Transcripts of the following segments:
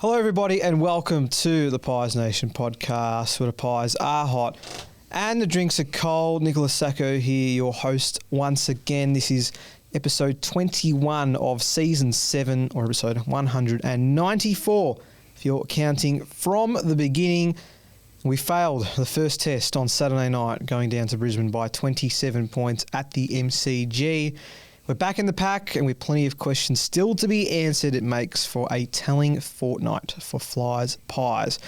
Hello everybody and welcome to the Pies Nation podcast, where the pies are hot and the drinks are cold. Nicholas Sacco here, your host once again. This is episode 21 of season 7, or episode 194 if you're counting from the beginning. We failed the first test on Saturday night, going down to Brisbane by 27 points at the MCG. We're back in the pack and with plenty of questions still to be answered. It makes for a telling fortnight for Flyers Pies.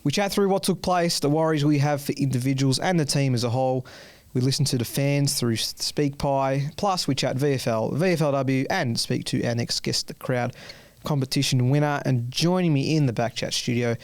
We chat through what took place, the worries we have for individuals and the team as a whole. We listen to the fans through SpeakPie. Plus we chat VFL, VFLW and speak to our next guest, the crowd competition winner. And joining me in the Backchat studio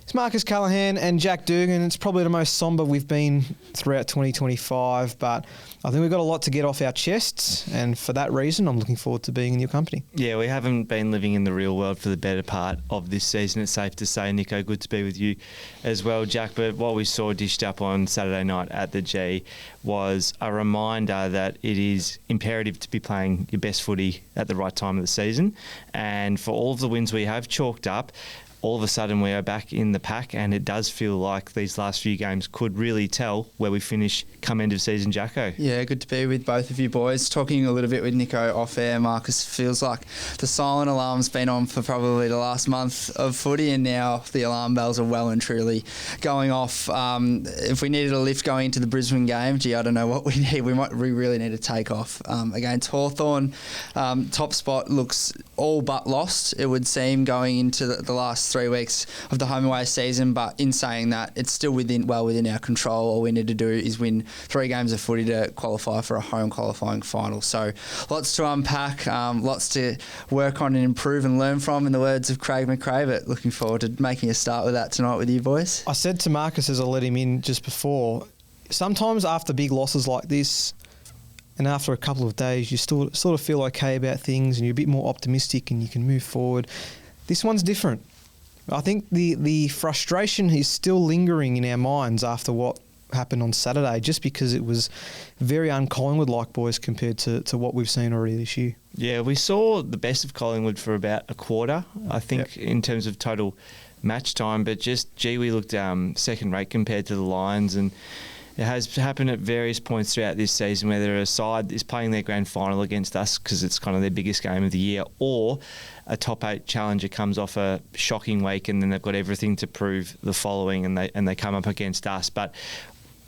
is Marcus Callahan and Jack Dugan. It's probably the most sombre we've been throughout 2025, but I think we've got a lot to get off our chests, and for that reason, I'm looking forward to being in your company. Yeah, we haven't been living in the real world for the better part of this season, it's safe to say. Nico, good to be with you as well, Jack. But what we saw dished up on Saturday night at the G was a reminder that it is imperative to be playing your best footy at the right time of the season. And for all of the wins we have chalked up, all of a sudden we are back in the pack, and it does feel like these last few games could really tell where we finish come end of season, Jacko. Yeah, good to be with both of you boys. Talking a little bit with Nico off air, Marcus, feels like the silent alarm's been on for probably the last month of footy, and now the alarm bells are well and truly going off. If we needed a lift going into the Brisbane game, I don't know what we need. We really need to take off against Hawthorn. Top spot looks all but lost, it would seem, going into the last 3 weeks of the home away season. But in saying that, it's still within our control. All we need to do is win 3 games of footy to qualify for a home qualifying final. So lots to unpack, lots to work on and improve and learn from, in the words of Craig McCraven. Looking forward to making a start with that tonight with you boys. I said to Marcus as I let him in just before, sometimes after big losses like this and after a couple of days, you still sort of feel okay about things and you're a bit more optimistic and you can move forward. This one's different. I think the frustration is still lingering in our minds after what happened on Saturday, just because it was very un-Collingwood-like, boys, compared to what we've seen already this year. Yeah, we saw the best of Collingwood for about a quarter, I think, in terms of total match time, but just, we looked second rate compared to the Lions, and it has happened at various points throughout this season, whether a side is playing their grand final against us because it's kind of their biggest game of the year, or a top 8 challenger comes off a shocking week and then they've got everything to prove the following, and they come up against us. But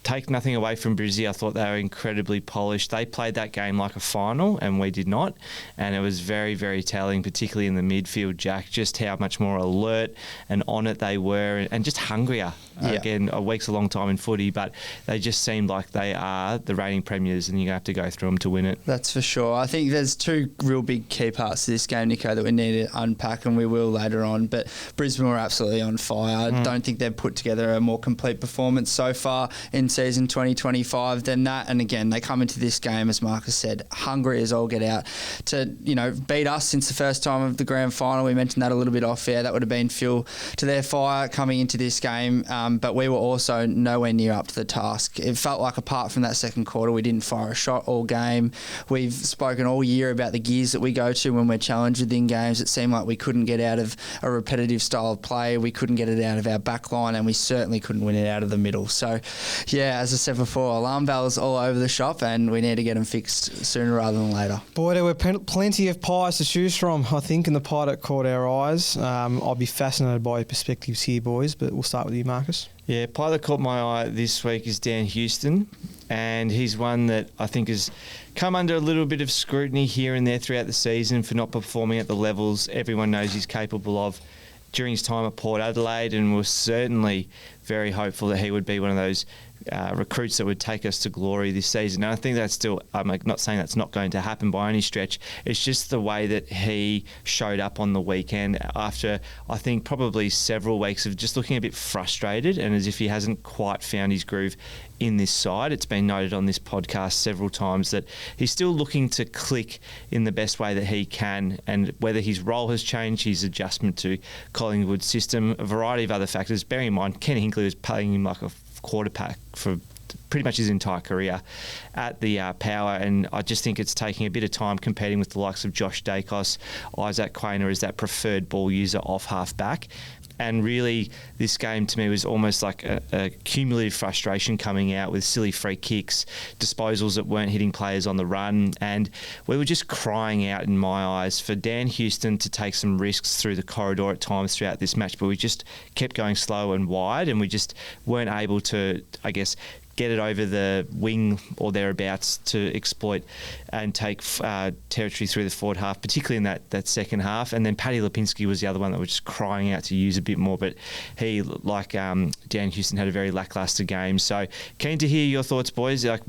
take nothing away from Brizzy, I thought they were incredibly polished. They played that game like a final and we did not, and it was very, very telling, particularly in the midfield, Jack, just how much more alert and on it they were, and just hungrier. Yeah. Again, a week's a long time in footy, but they just seemed like they are the reigning premiers, and you're going to have to go through them to win it. That's for sure. I think there's 2 real big key parts to this game, Nico, that we need to unpack, and we will later on. But Brisbane were absolutely on fire. I don't think they've put together a more complete performance so far in season 2025 than that. And again, they come into this game, as Marcus said, hungry as all get out to, beat us since the first time of the grand final. We mentioned that a little bit off air. That would have been fuel to their fire coming into this game. But we were also nowhere near up to the task. It felt like, apart from that second quarter, we didn't fire a shot all game. We've spoken all year about the gears that we go to when we're challenged within games. It seemed like we couldn't get out of a repetitive style of play. We couldn't get it out of our back line, and we certainly couldn't win it out of the middle. So, yeah, as I said before, alarm bells all over the shop, and we need to get them fixed sooner rather than later. Boy, there were plenty of pies to choose from, I think, in the pie that caught our eyes. I'll be fascinated by your perspectives here, boys, but we'll start with you, Marcus. Yeah, pie that caught my eye this week is Dan Houston, and he's one that I think has come under a little bit of scrutiny here and there throughout the season for not performing at the levels everyone knows he's capable of during his time at Port Adelaide, and was certainly very hopeful that he would be one of those recruits that would take us to glory this season. And I think that's still, I'm not saying that's not going to happen by any stretch. It's just the way that he showed up on the weekend after, I think, probably several weeks of just looking a bit frustrated and as if he hasn't quite found his groove in this side. It's been noted on this podcast several times that he's still looking to click in the best way that he can, and whether his role has changed, his adjustment to Collingwood's system, a variety of other factors. Bearing in mind, Ken Hinkley was paying him like a quarterback for pretty much his entire career at the Power, and I just think it's taking a bit of time competing with the likes of Josh Dacos, Isaac Quainer as that preferred ball user off half back. And really, this game to me was almost like a cumulative frustration coming out with silly free kicks, disposals that weren't hitting players on the run. And we were just crying out, in my eyes, for Dan Houston to take some risks through the corridor at times throughout this match. But we just kept going slow and wide, and we just weren't able to, I guess, get it over the wing or thereabouts to exploit and take territory through the forward half, particularly in that second half. And then Paddy Lipinski was the other one that was just crying out to use a bit more, but he, like Dan Houston, had a very lacklustre game. So keen to hear your thoughts, boys. Like,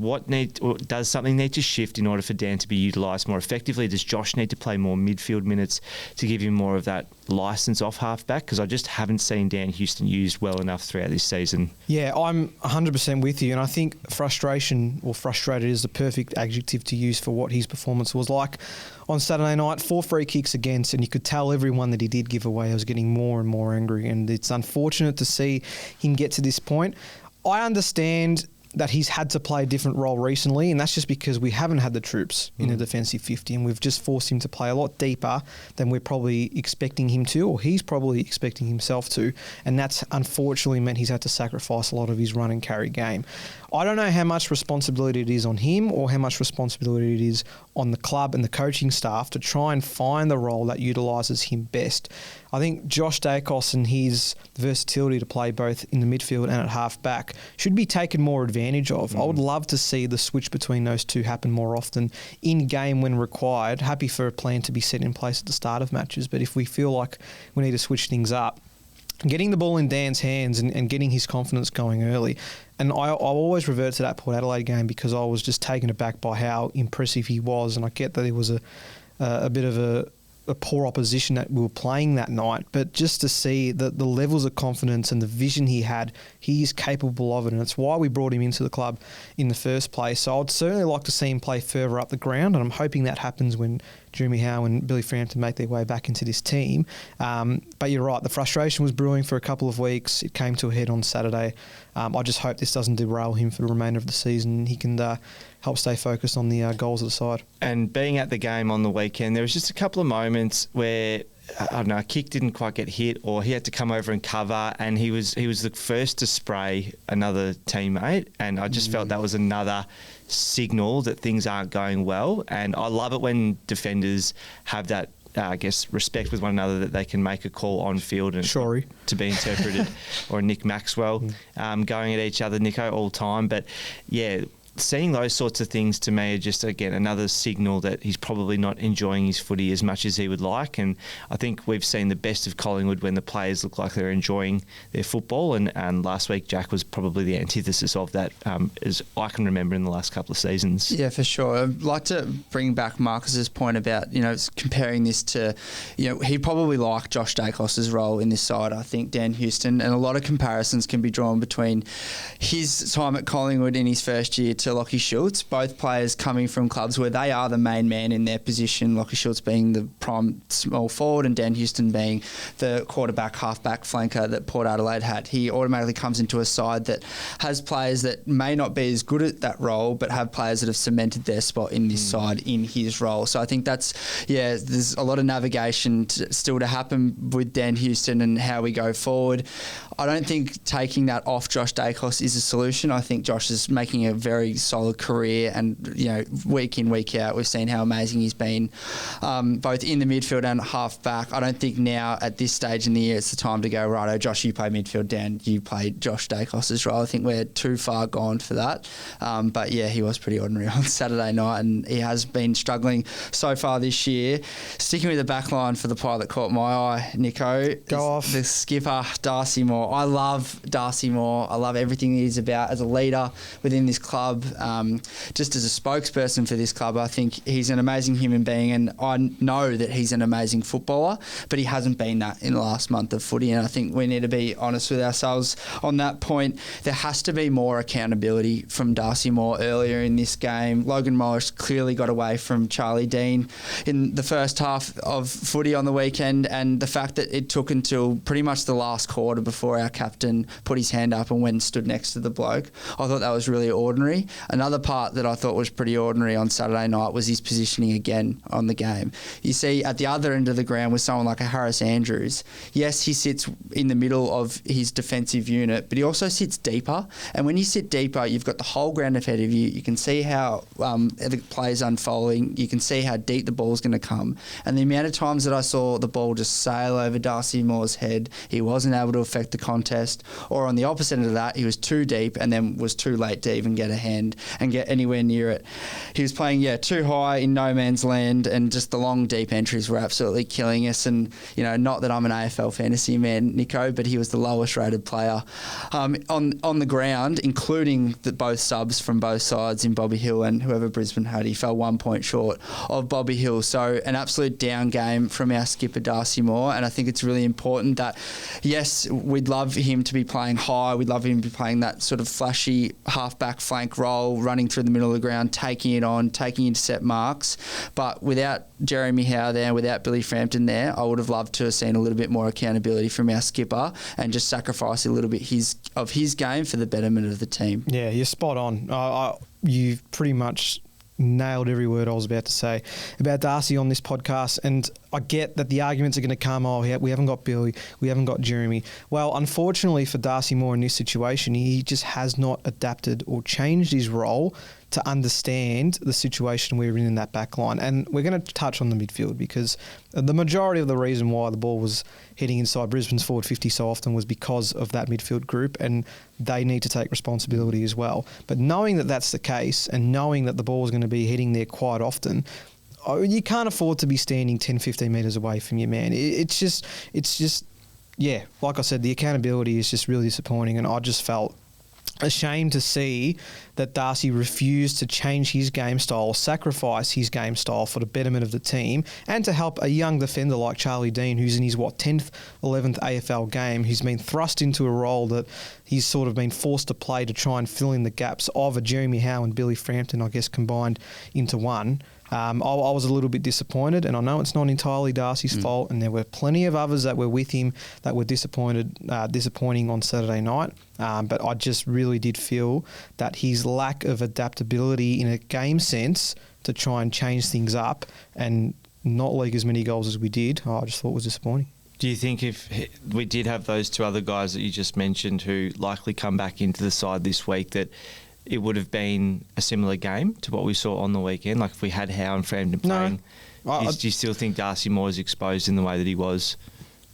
does something need to shift in order for Dan to be utilised more effectively? Does Josh need to play more midfield minutes to give him more of that licence off half-back? Because I just haven't seen Dan Houston used well enough throughout this season. Yeah, I'm 100% with you, and I think frustrated is the perfect adjective to use for what his performance was like on Saturday night. 4 free kicks against, and you could tell everyone that he did give away. I was getting more and more angry, and it's unfortunate to see him get to this point. I understand that he's had to play a different role recently, and that's just because we haven't had the troops in the defensive 50, and we've just forced him to play a lot deeper than we're probably expecting him to, or he's probably expecting himself to, and that's unfortunately meant he's had to sacrifice a lot of his run and carry game. I don't know how much responsibility it is on him or how much responsibility it is on the club and the coaching staff to try and find the role that utilises him best. I think Josh Dacos and his versatility to play both in the midfield and at half-back should be taken more advantage of. I would love to see the switch between those two happen more often in-game when required. Happy for a plan to be set in place at the start of matches, but if we feel like we need to switch things up, getting the ball in Dan's hands and getting his confidence going early. And I'll always revert to that Port Adelaide game because I was just taken aback by how impressive he was, and I get that it was a bit of a poor opposition that we were playing that night, but just to see the levels of confidence and the vision he had, he is capable of it, and it's why we brought him into the club in the first place. So I'd certainly like to see him play further up the ground, and I'm hoping that happens when Jeremy Howe and Billy Frampton make their way back into this team. But you're right, the frustration was brewing for a couple of weeks. It came to a head on Saturday. I just hope this doesn't derail him for the remainder of the season. He can help stay focused on the goals of the side. And being at the game on the weekend, there was just a couple of moments where, I don't know, a kick didn't quite get hit, or he had to come over and cover, and he was the first to spray another teammate, and I just felt that was another signal that things aren't going well. And I love it when defenders have that respect with one another, that they can make a call on field and to be interpreted, or Nick Maxwell going at each other, Nico, all time. But yeah, seeing those sorts of things to me are just, again, another signal that he's probably not enjoying his footy as much as he would like. And I think we've seen the best of Collingwood when the players look like they're enjoying their football. And last week, Jack was probably the antithesis of that, as I can remember in the last couple of seasons. Yeah, for sure. I'd like to bring back Marcus's point about, comparing this to, he probably liked Josh Dacos's role in this side, I think, Dan Houston, and a lot of comparisons can be drawn between his time at Collingwood in his first year to Lachie Schultz, both players coming from clubs where they are the main man in their position, Lachie Schultz being the prime small forward and Dan Houston being the quarterback, halfback flanker that Port Adelaide had. He automatically comes into a side that has players that may not be as good at that role, but have players that have cemented their spot in this side in his role. So I think there's a lot of navigation still to happen with Dan Houston and how we go forward. I don't think taking that off Josh Dacos is a solution. I think Josh is making a very solid career, and week in, week out, we've seen how amazing he's been, both in the midfield and half back. I don't think now at this stage in the year it's the time to go, righto, Josh, you play midfield, Dan, you play Josh Dacos's role. I think we're too far gone for that. But yeah, he was pretty ordinary on Saturday night, and he has been struggling so far this year. Sticking with the back line for the player that caught my eye, Nico, go off. The skipper, Darcy Moore. I love Darcy Moore. I love everything he's about as a leader within this club. club, just as a spokesperson for this club. I think he's an amazing human being, and I know that he's an amazing footballer, but he hasn't been that in the last month of footy, and I think we need to be honest with ourselves on that point. There has to be more accountability from Darcy Moore earlier in this game. Logan Morris clearly got away from Charlie Dean in the first half of footy on the weekend, and the fact that it took until pretty much the last quarter before our captain put his hand up and went and stood next to the bloke, I thought that was really ordinary. Another part that I thought was pretty ordinary on Saturday night was his positioning again on the game. You see, at the other end of the ground with someone like a Harris Andrews, yes, he sits in the middle of his defensive unit, but he also sits deeper. And when you sit deeper, you've got the whole ground ahead of you. You can see how the play's unfolding. You can see how deep the ball's going to come. And the amount of times that I saw the ball just sail over Darcy Moore's head, he wasn't able to affect the contest. Or on the opposite end of that, he was too deep and then was too late to even get a hand and get anywhere near it. He was playing, too high in no man's land, and just the long, deep entries were absolutely killing us. And, not that I'm an AFL fantasy man, Nico, but he was the lowest rated player on the ground, including both subs from both sides in Bobby Hill and whoever Brisbane had. He fell 1 point short of Bobby Hill. So an absolute down game from our skipper, Darcy Moore. And I think it's really important that, yes, we'd love him to be playing high. We'd love him to be playing that sort of flashy half-back flank role, running through the middle of the ground, taking it on, taking intercept marks. But without Jeremy Howe there, without Billy Frampton there, I would have loved to have seen a little bit more accountability from our skipper and just sacrifice a little bit of his game for the betterment of the team. Yeah, you're spot on. You've pretty much nailed every word I was about to say about Darcy on this podcast, and I get that the arguments are going to come, we haven't got Billy, we haven't got Jeremy. Well, unfortunately for Darcy Moore in this situation, he just has not adapted or changed his role to understand the situation we're in that back line. And we're going to touch on the midfield, because the majority of the reason why the ball was hitting inside Brisbane's forward 50 so often was because of that midfield group, and they need to take responsibility as well. But knowing that that's the case, and knowing that the ball is going to be hitting there quite often, you can't afford to be standing 10, 15 metres away from your man. It's just, like I said, the accountability is just really disappointing, and I just felt ashamed to see that Darcy refused to change his game style, sacrifice his game style for the betterment of the team, and to help a young defender like Charlie Dean, who's in his 10th, 11th AFL game, who's been thrust into a role that he's sort of been forced to play to try and fill in the gaps of a Jeremy Howe and Billy Frampton, I guess, combined into one. I was a little bit disappointed, and I know it's not entirely Darcy's fault, and there were plenty of others that were with him that were disappointing on Saturday night. But I just really did feel that his lack of adaptability in a game sense to try and change things up and not leak as many goals as we did, I just thought was disappointing. Do you think if we did have those two other guys that you just mentioned who likely come back into the side this week, that it would have been a similar game to what we saw on the weekend? Like if we had Howe and Frampton playing, do you still think Darcy Moore is exposed in the way that he was,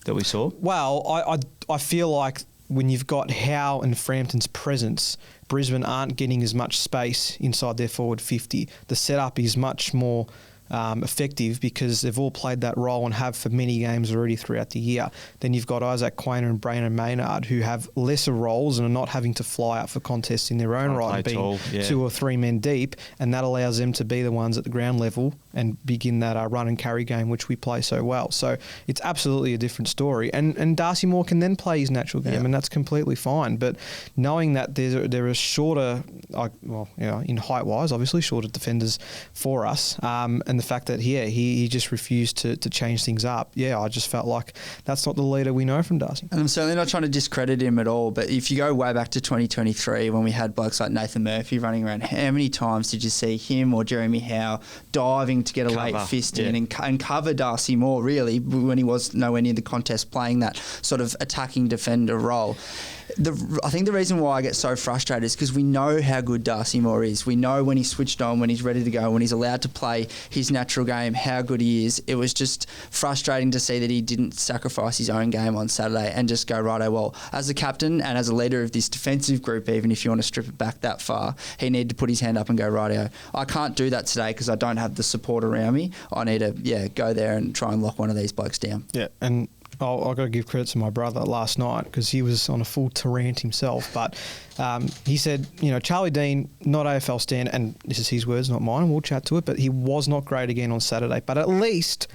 that we saw? Well, I feel like when you've got Howe and Frampton's presence, Brisbane aren't getting as much space inside their forward 50. The setup is much more effective because they've all played that role and have for many games already throughout the year. Then you've got Isaac Quainer and Brandon Maynard who have lesser roles and are not having to fly out for contests in their own right, being 2 or 3 men deep, and that allows them to be the ones at the ground level and begin that run and carry game which we play so well. So it's absolutely a different story. And Darcy Moore can then play his natural game, and that's completely fine. But knowing that there are shorter, in height-wise, obviously shorter defenders for us, and the fact that he just refused to change things up. I just felt like that's not the leader we know from Darcy. And I'm certainly not trying to discredit him at all, but if you go way back to 2023 when we had blokes like Nathan Murphy running around, how many times did you see him or Jeremy Howe diving to get a late fist in and cover Darcy Moore, really, when he was nowhere near the contest, playing that sort of attacking defender role? I think the reason why I get so frustrated is because we know how good Darcy Moore is. We know when he's switched on, when he's ready to go, when he's allowed to play his natural game, how good he is. It was just frustrating to see that he didn't sacrifice his own game on Saturday and just go, righto, well, as a captain and as a leader of this defensive group, even if you want to strip it back that far, he needed to put his hand up and go, righto, I can't do that today because I don't have the support around me. I need to, go there and try and lock one of these blokes down. Yeah, and I've got to give credit to my brother last night because he was on a full rant himself. But he said, Charlie Dean, not AFL stand, and this is his words, not mine. We'll chat to it. But he was not great again on Saturday. But at least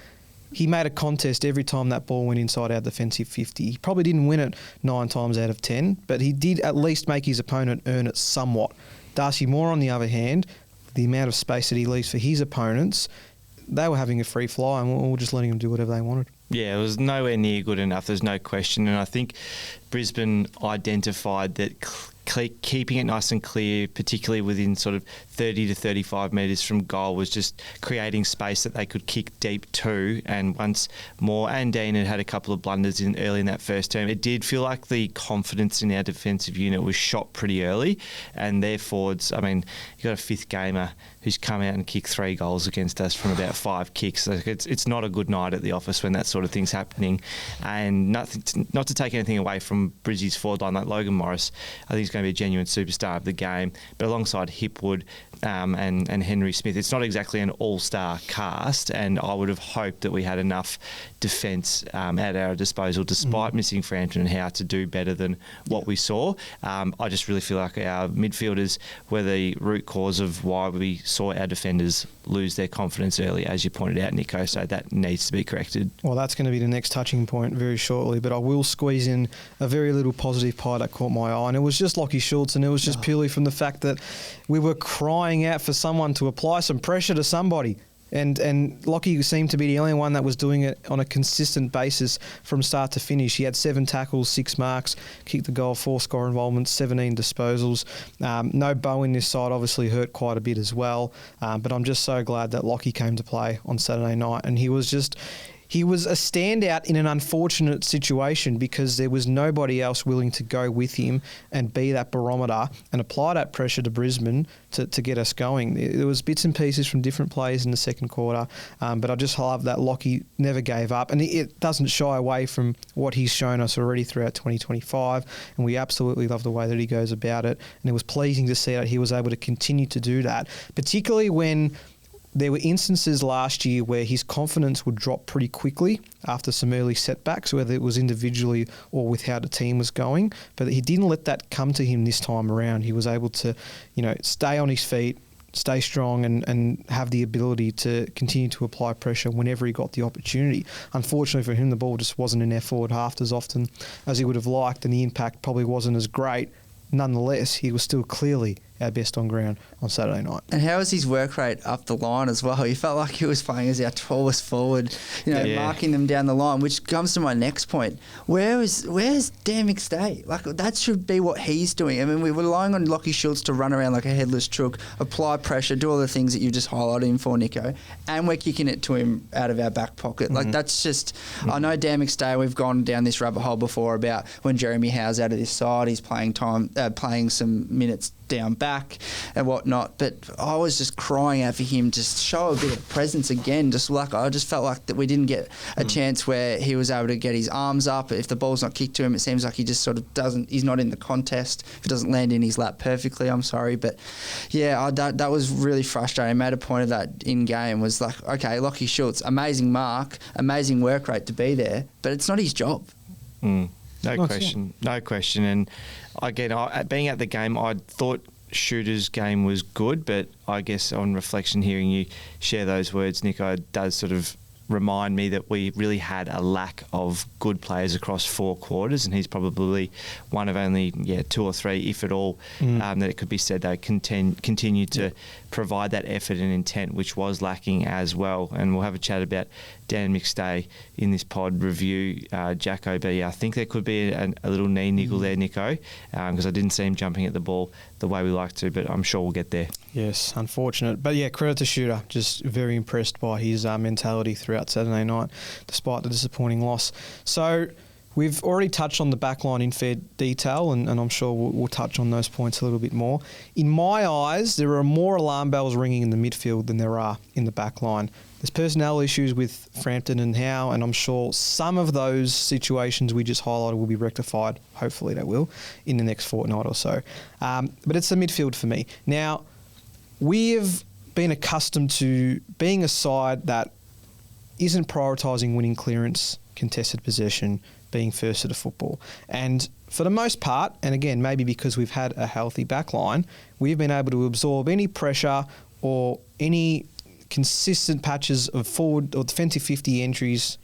he made a contest every time that ball went inside our defensive 50. He probably didn't win it 9 times out of 10, but he did at least make his opponent earn it somewhat. Darcy Moore, on the other hand, the amount of space that he leaves for his opponents, they were having a free fly and we were just letting them do whatever they wanted. Yeah, it was nowhere near good enough. There's no question. And I think Brisbane identified that keeping it nice and clear, particularly within sort of 30 to 35 metres from goal, was just creating space that they could kick deep to. And once Moore and Dean had a couple of blunders early in that first term, it did feel like the confidence in our defensive unit was shot pretty early. And their forwards, I mean, you got a fifth gamer who's come out and kicked 3 goals against us from about 5 kicks. So it's not a good night at the office when that sort of thing's happening. And not to take anything away from Brizzy's forward line, like Logan Morris, I think he's going to be a genuine superstar of the game. But alongside Hipwood and Henry Smith, it's not exactly an all-star cast, and I would have hoped that we had enough defence at our disposal, despite missing Frampton and Howe, to do better than what we saw. I just really feel like our midfielders were the root cause of why we saw our defenders lose their confidence early, as you pointed out, Nico, so that needs to be corrected. Well, that's going to be the next touching point very shortly, but I will squeeze in a very little positive pie that caught my eye, and it was just Lachie Schultz, and it was just purely from the fact that we were crying out for someone to apply some pressure to somebody. And Lachie seemed to be the only one that was doing it on a consistent basis from start to finish. He had 7 tackles, 6 marks, kicked the goal, 4 score involvements, 17 disposals. No Bow in this side obviously hurt quite a bit as well. But I'm just so glad that Lachie came to play on Saturday night. And he was a standout in an unfortunate situation because there was nobody else willing to go with him and be that barometer and apply that pressure to Brisbane to get us going. There was bits and pieces from different players in the second quarter, but I just love that Lachie never gave up, and it doesn't shy away from what he's shown us already throughout 2025, and we absolutely love the way that he goes about it, and it was pleasing to see that he was able to continue to do that, particularly when there were instances last year where his confidence would drop pretty quickly after some early setbacks, whether it was individually or with how the team was going. But he didn't let that come to him this time around. He was able to, stay on his feet, stay strong and have the ability to continue to apply pressure whenever he got the opportunity. Unfortunately for him, the ball just wasn't in our forward half as often as he would have liked, and the impact probably wasn't as great. Nonetheless, he was still clearly our best on ground on Saturday night. And how was his work rate up the line as well? He felt like he was playing as our tallest forward, marking them down the line, which comes to my next point. Where's Dan McStay? Like, that should be what he's doing. I mean, we're relying on Lachie Schultz to run around like a headless chook, apply pressure, do all the things that you just highlighted him for, Nico, and we're kicking it to him out of our back pocket. Like, that's just... I know Dan McStay, we've gone down this rabbit hole before about when Jeremy Howe's out of this side, he's playing some minutes down back and whatnot, but I was just crying out for him to show a bit of presence again. I just felt like that we didn't get a chance where he was able to get his arms up. If the ball's not kicked to him, it seems like he just sort of doesn't, he's not in the contest. If it doesn't land in his lap perfectly, I'm sorry, but yeah, that was really frustrating. I made a point of that in game, was like, okay, Lachie Schultz, amazing mark, amazing work rate to be there, but it's not his job. No question. And again, being at the game, I thought Shooter's game was good, but I guess on reflection, hearing you share those words, Nico, it does sort of remind me that we really had a lack of good players across 4 quarters, and he's probably one of only 2 or 3, if at all, that it could be said they continue to provide that effort and intent, which was lacking as well. And we'll have a chat about Dan McStay in this pod review, Jacko, but I think there could be a little knee niggle there, Nico, because I didn't see him jumping at the ball the way we like to, but I'm sure we'll get there. Yes, unfortunate. But yeah, credit to Shooter. Just very impressed by his mentality throughout Saturday night, despite the disappointing loss. So we've already touched on the backline in fair detail, and I'm sure we'll touch on those points a little bit more. In my eyes, there are more alarm bells ringing in the midfield than there are in the backline. There's personnel issues with Frampton and Howe, and I'm sure some of those situations we just highlighted will be rectified. Hopefully they will in the next fortnight or so. But it's the midfield for me. Now, we have been accustomed to being a side that isn't prioritising winning clearance contested possession, being first to the football. And for the most part, and again, maybe because we've had a healthy backline, we've been able to absorb any pressure or any consistent patches of forward or defensive 50 entries,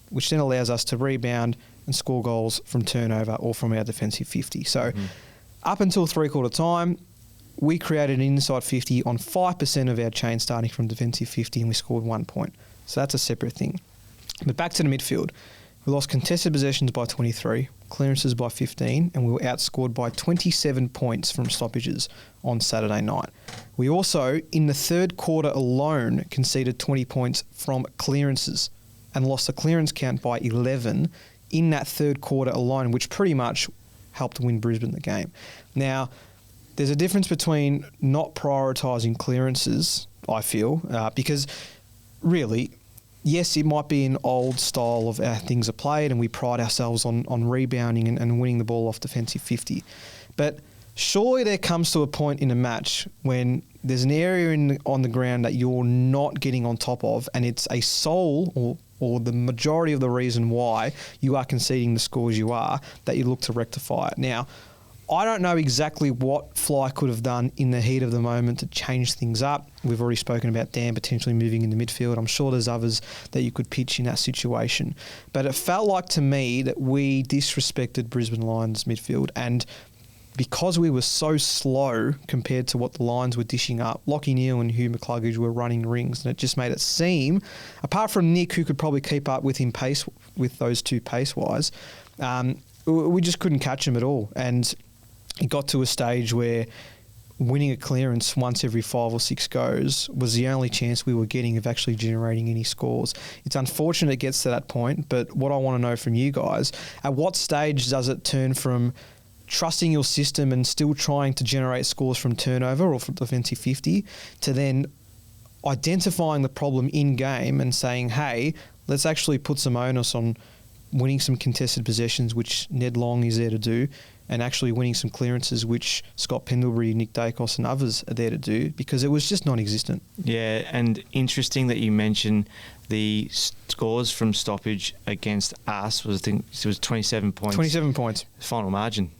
which then allows us to rebound and score goals from turnover or from our defensive 50. So up until three-quarter time, we created an inside 50 on 5% of our chain starting from defensive 50, and we scored 1 point. So that's a separate thing. But back to the midfield. We lost contested possessions by 23, clearances by 15, and we were outscored by 27 points from stoppages on Saturday night. We also, in the third quarter alone, conceded 20 points from clearances and lost the clearance count by 11 in that third quarter alone, which pretty much helped win Brisbane the game. Now, there's a difference between not prioritising clearances, I feel, because really, yes, it might be an old style of how things are played, and we pride ourselves on rebounding and winning the ball off defensive 50. But surely there comes to a point in a match when there's an area on the ground that you're not getting on top of, and it's a sole or the majority of the reason why you are conceding the scores you are, that you look to rectify it. Now, I don't know exactly what Fly could have done in the heat of the moment to change things up. We've already spoken about Dan potentially moving into midfield. I'm sure there's others that you could pitch in that situation. But it felt like to me that we disrespected Brisbane Lions midfield, and because we were so slow compared to what the Lions were dishing up, Lachie Neale and Hugh McCluggage were running rings, and it just made it seem, apart from Nick, who could probably keep up with him with those two pace-wise, we just couldn't catch him at all. And it got to a stage where winning a clearance once every 5 or 6 goes was the only chance we were getting of actually generating any scores. It's unfortunate it gets to that point, but what I want to know from you guys, at what stage does it turn from trusting your system and still trying to generate scores from turnover or from defensive 50 to then identifying the problem in game and saying, hey, let's actually put some onus on winning some contested possessions, which Ned Long is there to do, and actually winning some clearances, which Scott Pendlebury, Nick Dacos and others are there to do, because it was just non-existent. Yeah, and interesting that you mention the scores from stoppage against us was, I think it was 27 points. 27 points. Final margin,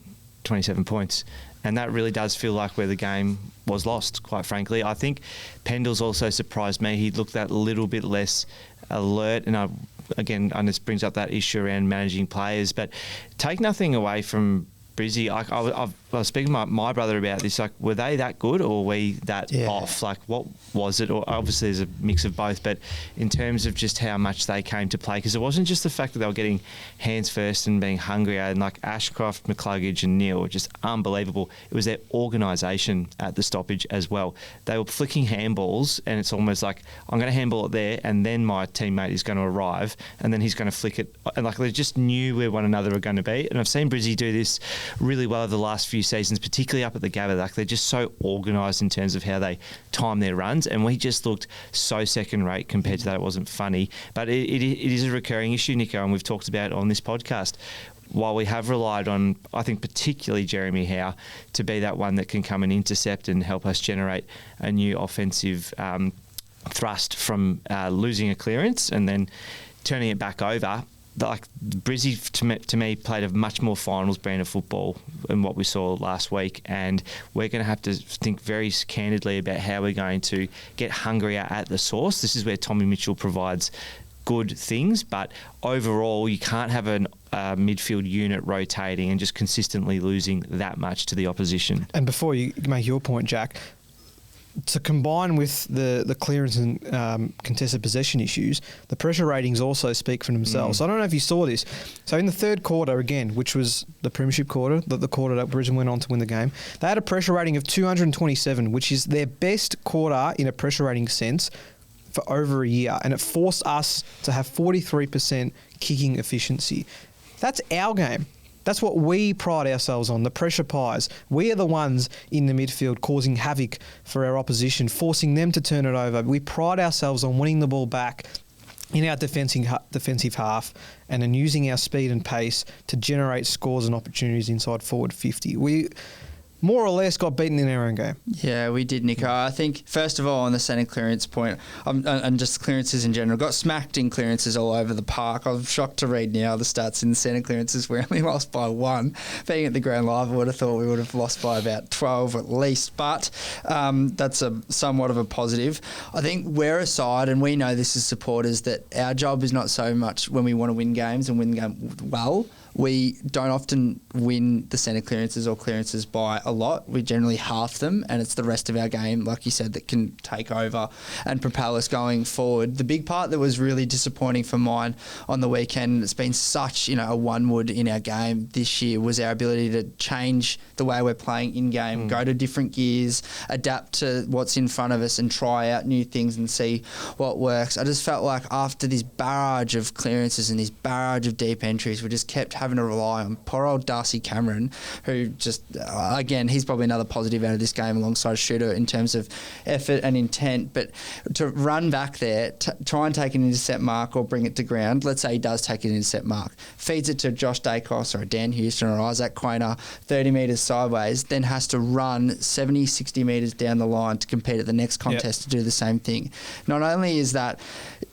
27 points. And that really does feel like where the game was lost, quite frankly. I think Pendle's also surprised me. He looked that little bit less alert, and again, this brings up that issue around managing players. But take nothing away from Brizzy. I was speaking to my brother about this. Like, were they that good or were we that off? Like, what was it? Or obviously, there's a mix of both. But in terms of just how much they came to play, because it wasn't just the fact that they were getting hands first and being hungry. And like Ashcroft, McCluggage, and Neale were just unbelievable. It was their organisation at the stoppage as well. They were flicking handballs, and it's almost like, I'm going to handball it there, and then my teammate is going to arrive, and then he's going to flick it. And like, they just knew where one another were going to be. And I've seen Brizzy do this really well over the last few seasons, particularly up at the Gabba. Like, they're just so organised in terms of how they time their runs, and we just looked so second rate compared to that. It wasn't funny, but it is a recurring issue, Nico, and we've talked about it on this podcast. While we have relied on, I think particularly Jeremy Howe, to be that one that can come and intercept and help us generate a new offensive thrust from losing a clearance and then turning it back over. Like, Brizzy to me played a much more finals brand of football than what we saw last week, and we're going to have to think very candidly about how we're going to get hungrier at the source. This is where Tommy Mitchell provides good things, but overall you can't have a midfield unit rotating and just consistently losing that much to the opposition. And before you make your point, Jack, to combine with the clearance and contested possession issues, the pressure ratings also speak for themselves. I don't know if you saw this. So in the third quarter, again, which was the premiership quarter, the quarter that Brisbane went on to win the game, they had a pressure rating of 227, which is their best quarter in a pressure rating sense for over a year, and it forced us to have 43% kicking efficiency. That's our game. That's what we pride ourselves on, the pressure pies. We are the ones in the midfield causing havoc for our opposition, forcing them to turn it over. We pride ourselves on winning the ball back in our defensive half and then using our speed and pace to generate scores and opportunities inside forward 50. more or less got beaten in our own game. Yeah, we did, Nico. I think, first of all, on the centre clearance point, and just clearances in general, got smacked in clearances all over the park. I'm shocked to read now the stats in the centre clearances. We only lost by 1. Being at the ground live, I would have thought we would have lost by about 12 at least, but that's somewhat of a positive. I think we're a side, and we know this as supporters, that our job is not so much when we want to win games and win the game well. We don't often win the centre clearances or clearances by a lot. We generally half them, and it's the rest of our game, like you said, that can take over and propel us going forward. The big part that was really disappointing for mine on the weekend, it's been such a one-wood in our game this year, was our ability to change the way we're playing in-game, go to different gears, adapt to what's in front of us and try out new things and see what works. I just felt like after this barrage of clearances and this barrage of deep entries, we just kept having to rely on poor old Darcy Cameron, who just, again, he's probably another positive out of this game alongside Shooter in terms of effort and intent, but to run back there, try and take an intercept mark or bring it to ground. Let's say he does take an intercept mark, feeds it to Josh Dacos or a Dan Houston or Isaac Quainer 30 metres sideways, then has to run 70, 60 metres down the line to compete at the next contest to do the same thing. Not only is that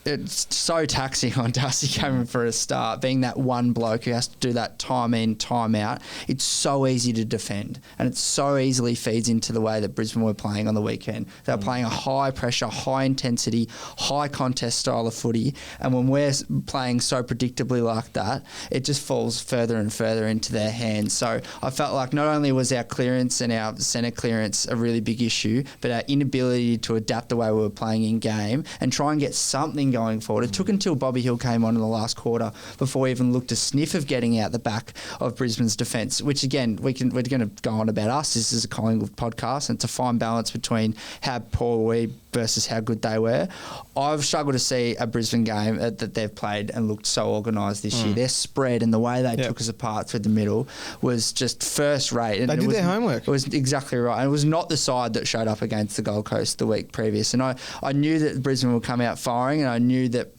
it's so taxing on Darcy Cameron for a start, being that one bloke who has to do that time in, time out, it's so easy to defend, and it so easily feeds into the way that Brisbane were playing on the weekend. They were playing a high pressure, high intensity, high contest style of footy, and when we're playing so predictably like that, it just falls further and further into their hands. So I felt like not only was our clearance and our centre clearance a really big issue, but our inability to adapt the way we were playing in game and try and get something going forward. It took until Bobby Hill came on in the last quarter before we even looked a sniff of getting out the back of Brisbane's defence, which again, we're going to go on about us. This is a Collingwood podcast, and to find balance between how poor we versus how good they were. I've struggled to see a Brisbane game that they've played and looked so organised this year. Their spread and the way they took us apart through the middle was just first rate. And they did their homework. It was exactly right. And it was not the side that showed up against the Gold Coast the week previous. And I knew that Brisbane would come out firing, and I knew that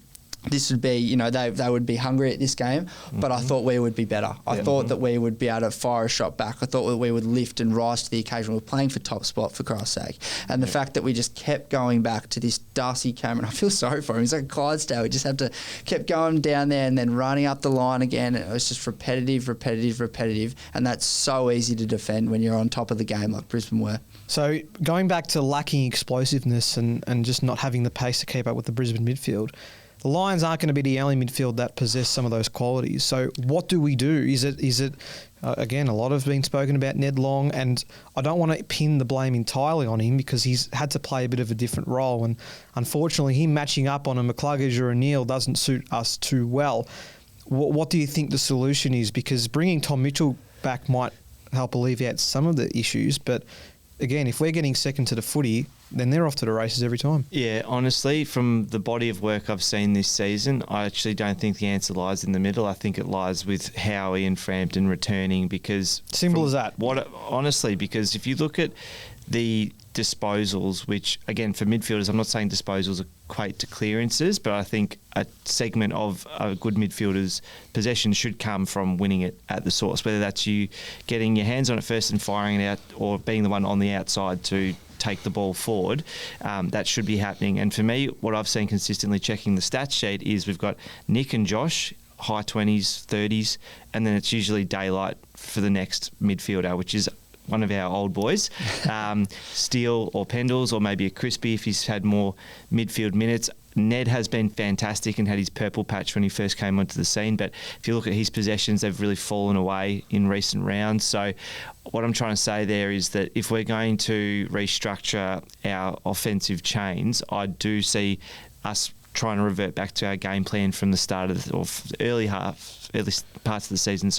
this would be, they would be hungry at this game, but I thought we would be better. I thought that we would be able to fire a shot back. I thought that we would lift and rise to the occasion. We were playing for top spot, for Christ's sake. And the fact that we just kept going back to this Darcy Cameron, I feel sorry for him. He's like a Clydesdale. He just had to kept going down there and then running up the line again. It was just repetitive. And that's so easy to defend when you're on top of the game like Brisbane were. So going back to lacking explosiveness and just not having the pace to keep up with the Brisbane midfield, the Lions aren't going to be the only midfield that possess some of those qualities. So what do we do? Is it again, a lot has been spoken about Ned Long, and I don't want to pin the blame entirely on him because he's had to play a bit of a different role. And unfortunately, him matching up on a McCluggage or a Neil doesn't suit us too well. What do you think the solution is? Because bringing Tom Mitchell back might help alleviate some of the issues, but again, if we're getting second to the footy, then they're off to the races every time. Yeah, honestly, from the body of work I've seen this season, I actually don't think the answer lies in the middle. I think it lies with Howie and Frampton returning because... Simple as that. Honestly, because if you look at the disposals, which, again, for midfielders, I'm not saying disposals equate to clearances, but I think a segment of a good midfielder's possession should come from winning it at the source, whether that's you getting your hands on it first and firing it out or being the one on the outside to take the ball forward. That should be happening. And for me, what I've seen consistently checking the stats sheet is we've got Nick and Josh, high 20s, 30s, and then it's usually daylight for the next midfielder, which is one of our old boys, Steele or Pendles, or maybe a Crispy if he's had more midfield minutes. Ned has been fantastic and had his purple patch when he first came onto the scene, but if you look at his possessions, they've really fallen away in recent rounds. So what I'm trying to say there is that if we're going to restructure our offensive chains, I do see us trying to revert back to our game plan from the start of the early parts of the season,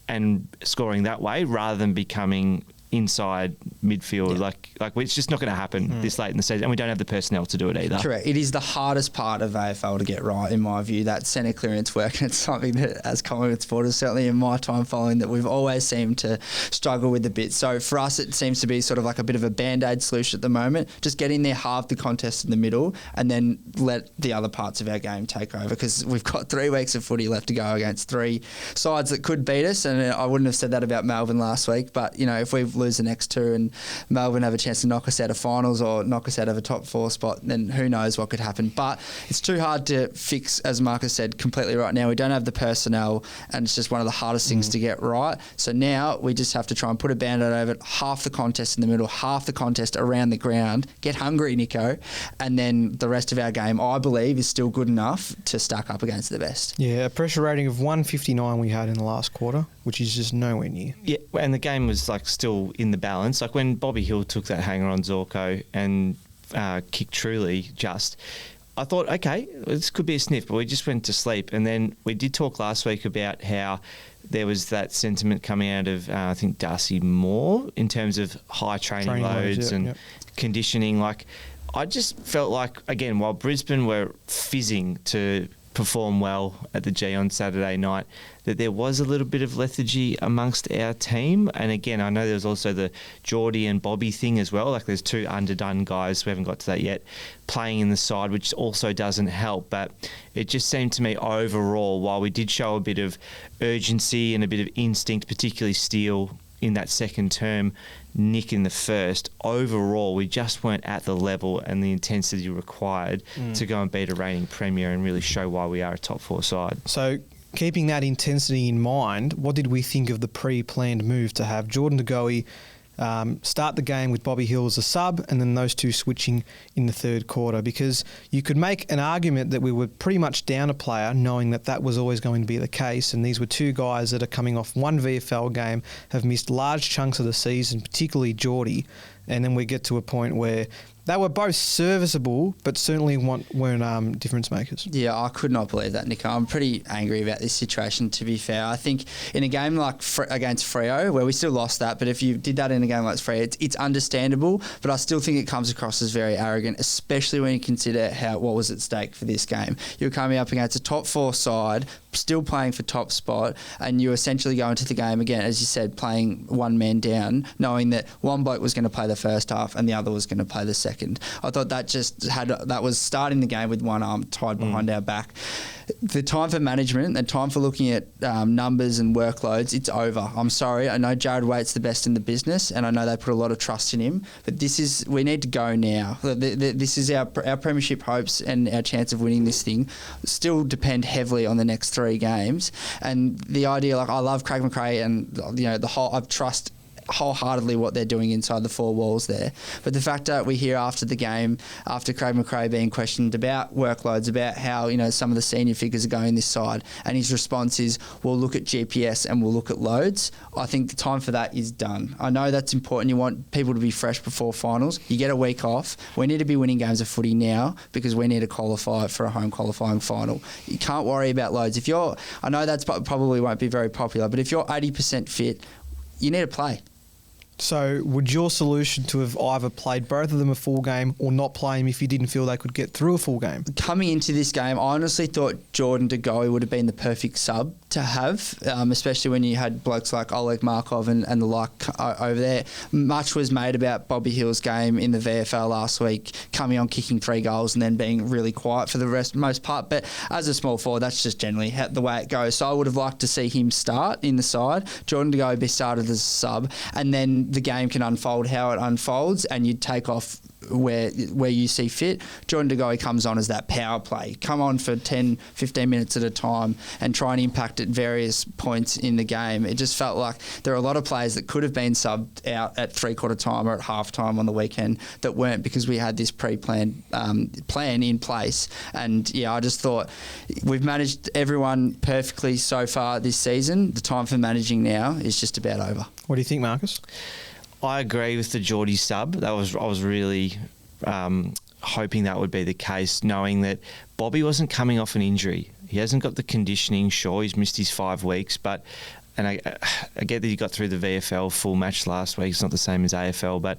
and scoring that way rather than becoming inside midfield. Like it's just not going to happen this late in the season, and we don't have the personnel to do it either. Correct. It is the hardest part of AFL to get right, in my view, that centre clearance work. And it's something that, as Collingwood supporters, certainly in my time following, that we've always seemed to struggle with a bit. So for us, it seems to be sort of like a bit of a band-aid solution at the moment. Just get in there, halve the contest in the middle, and then let the other parts of our game take over, because we've got 3 weeks of footy left to go against 3 sides that could beat us. And I wouldn't have said that about Melbourne last week, but if we lose the next 2 and Melbourne have a chance to knock us out of finals or knock us out of a top 4 spot, then who knows what could happen. But it's too hard to fix, as Marcus said, completely right now. We don't have the personnel, and it's just one of the hardest things to get right. So now we just have to try and put a band-aid over it, half the contest in the middle, half the contest around the ground, get hungry, Nico, and then the rest of our game, I believe, is still good enough to stack up against the best. Yeah, a pressure rating of 159 we had in the last quarter, which is just nowhere near. Yeah, and the game was still in the balance. Like when Bobby Hill took that hanger on Zorko and kicked Truly, I thought, okay, this could be a sniff, but we just went to sleep. And then we did talk last week about how there was that sentiment coming out of, I think, Darcy Moore in terms of high training loads and conditioning. Like, I just felt like, again, while Brisbane were fizzing to perform well at the G on Saturday night, that there was a little bit of lethargy amongst our team. And again, I know there was also the Geordie and Bobby thing as well. Like there's 2 underdone guys, we haven't got to that yet, playing in the side, which also doesn't help. But it just seemed to me overall, while we did show a bit of urgency and a bit of instinct, particularly Steele in that second term, Nick in the first, overall we just weren't at the level and the intensity required to go and beat a reigning premier and really show why we are a top 4 side. So keeping that intensity in mind, what did we think of the pre-planned move to have Jordan De Goey start the game with Bobby Hill as a sub, and then those 2 switching in the third quarter? Because you could make an argument that we were pretty much down a player, knowing that was always going to be the case, and these were 2 guys that are coming off 1 VFL game, have missed large chunks of the season, particularly Geordie, and then we get to a point where they were both serviceable, but certainly weren't difference makers. Yeah, I could not believe that, Nico. I'm pretty angry about this situation, to be fair. I think in a game like against Freo, where we still lost that, but if you did that in a game like Freo, it's understandable, but I still think it comes across as very arrogant, especially when you consider what was at stake for this game. You're coming up against a top 4 side, still playing for top spot, and you essentially go into the game again, as you said, playing 1 man down, knowing that one bloke was going to play the first half and the other was going to play the second. I thought that was starting the game with one arm tied behind our back. The time for management, the time for looking at numbers and workloads, it's over. I'm sorry. I know Jared Waite's the best in the business, and I know they put a lot of trust in him, but we need to go now. This is our premiership hopes, and our chance of winning this thing still depend heavily on the next 3 games. And the idea, I love Craig McRae, and I trust wholeheartedly what they're doing inside the 4 walls there. But the fact that we hear after the game, after Craig McRae being questioned about workloads, about how some of the senior figures are going this side, and his response is, we'll look at GPS and we'll look at loads, I think the time for that is done. I know that's important. You want people to be fresh before finals. You get a week off. We need to be winning games of footy now, because we need to qualify for a home qualifying final. You can't worry about loads. I know that's probably won't be very popular, but if you're 80% fit, you need to play. So would your solution to have either played both of them a full game or not play them if you didn't feel they could get through a full game? Coming into this game, I honestly thought Jordan De Goey would have been the perfect sub to have, especially when you had blokes like Oleg Markov and the like over there. Much was made about Bobby Hill's game in the VFL last week, coming on, kicking 3 goals and then being really quiet for the most part. But as a small forward, that's just generally the way it goes. So I would have liked to see him start in the side, Jordan De Goey be started as a sub, and then the game can unfold how it unfolds, and you take off where you see fit. Jordan De Goey comes on as that power play. Come on for 10, 15 minutes at a time and try and impact at various points in the game. It just felt like there are a lot of players that could have been subbed out at 3/4 time or at half time on the weekend that weren't, because we had this pre-planned plan in place. And yeah, I just thought we've managed everyone perfectly so far this season. The time for managing now is just about over. What do you think, Marcus? I agree with the Geordie sub. I was really hoping that would be the case, knowing that Bobby wasn't coming off an injury. He hasn't got the conditioning. Sure, he's missed his 5 weeks, but and I get that he got through the VFL full match last week. It's not the same as AFL, but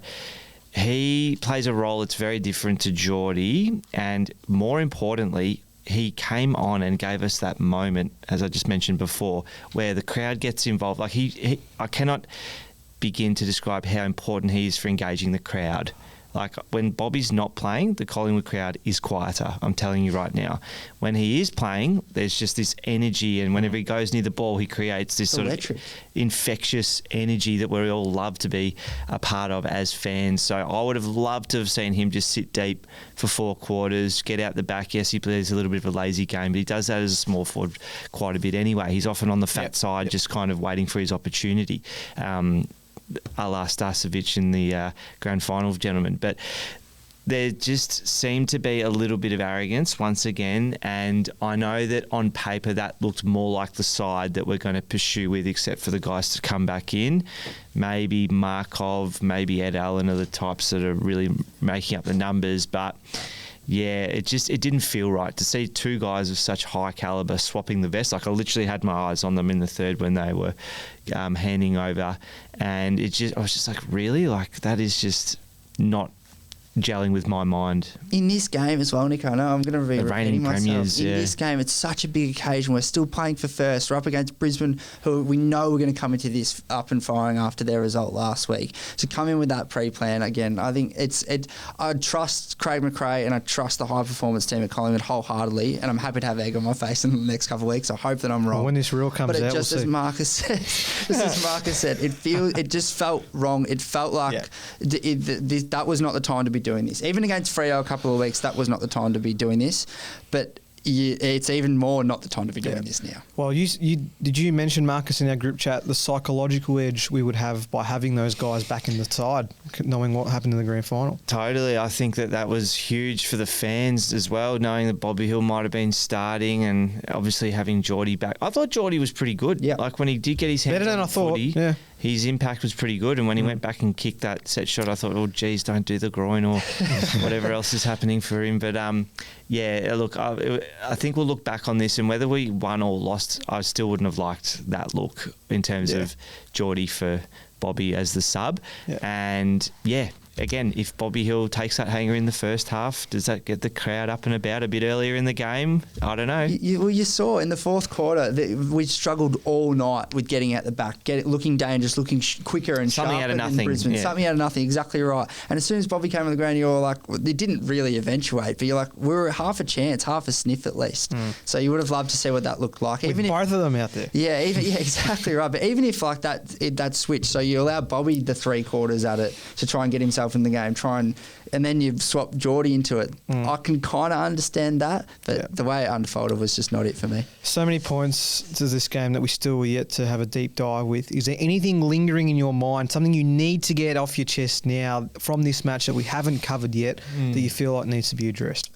he plays a role that's very different to Geordie, and more importantly, he came on and gave us that moment, as I just mentioned before, where the crowd gets involved. Like I cannot begin to describe how important he is for engaging the crowd. Like when Bobby's not playing, the Collingwood crowd is quieter. I'm telling you right now. When he is playing, there's just this energy, and whenever he goes near the ball, he creates this sort of infectious energy that we all love to be a part of as fans. So I would have loved to have seen him just sit deep for 4 quarters, get out the back. Yes, he plays a little bit of a lazy game, but he does that as a small forward quite a bit anyway. He's often on the fat side, just kind of waiting for his opportunity. A la Starcevic in the grand final, gentlemen. But there just seemed to be a little bit of arrogance once again, and I know that on paper that looked more like the side that we're going to pursue with, except for the guys to come back in. Maybe Markov, maybe Ed Allen are the types that are really making up the numbers, but yeah, it didn't feel right to see 2 guys of such high calibre swapping the vest. Like I literally had my eyes on them in the third when they were handing over, and I was just like, really? Like that is just not gelling with my mind. In this game as well, Nico, I know I'm going to be repeating myself. Premiers, in this game, it's such a big occasion. We're still playing for first. We're up against Brisbane, who we know we're going to come into this up and firing after their result last week. So come in with that pre-plan again. I think I trust Craig McRae and I trust the high performance team at Collingwood wholeheartedly, and I'm happy to have egg on my face in the next couple of weeks. I hope that I'm wrong. Well, when this reel comes out, just as Marcus said, it just felt wrong. It felt like that was not the time to be doing this. Even against Freo a couple of weeks, that was not the time to be doing this. But it's even more not the time to be doing this now. Well, did you mention, Marcus, in our group chat, the psychological edge we would have by having those guys back in the side, knowing what happened in the grand final? Totally. I think that was huge for the fans as well, knowing that Bobby Hill might have been starting and obviously having Geordie back. I thought Geordie was pretty good. Yeah. Like when he did get his hands better than on I thought. footy, his impact was pretty good. And when he went back and kicked that set shot, I thought, oh, geez, don't do the groin or whatever else is happening for him. But, yeah, look, I think we'll look back on this, and whether we won or lost, I still wouldn't have liked that look in terms of Geordie for Bobby as the sub. Yeah. And, yeah, again, if Bobby Hill takes that hanger in the first half, does that get the crowd up and about a bit earlier in the game? I don't know. You saw in the fourth quarter that we struggled all night with getting out the back, looking dangerous, looking quicker and something sharper out of nothing. than Brisbane. Yeah. Something out of nothing, exactly right. And as soon as Bobby came on the ground, you were like, it didn't really eventuate, but you're like, we were half a chance, half a sniff at least. So you would have loved to see what that looked like. With both of them out there. Yeah, exactly right. But even if like that switch, so you allow Bobby the 3 quarters at it to try and get himself in the game, and then you've swapped Geordie into it. I can kind of understand that, but the way it unfolded was just not it for me. So many points to this game that we still yet to have a deep dive with. Is there anything lingering in your mind, something you need to get off your chest now from this match that we haven't covered yet that you feel like needs to be addressed?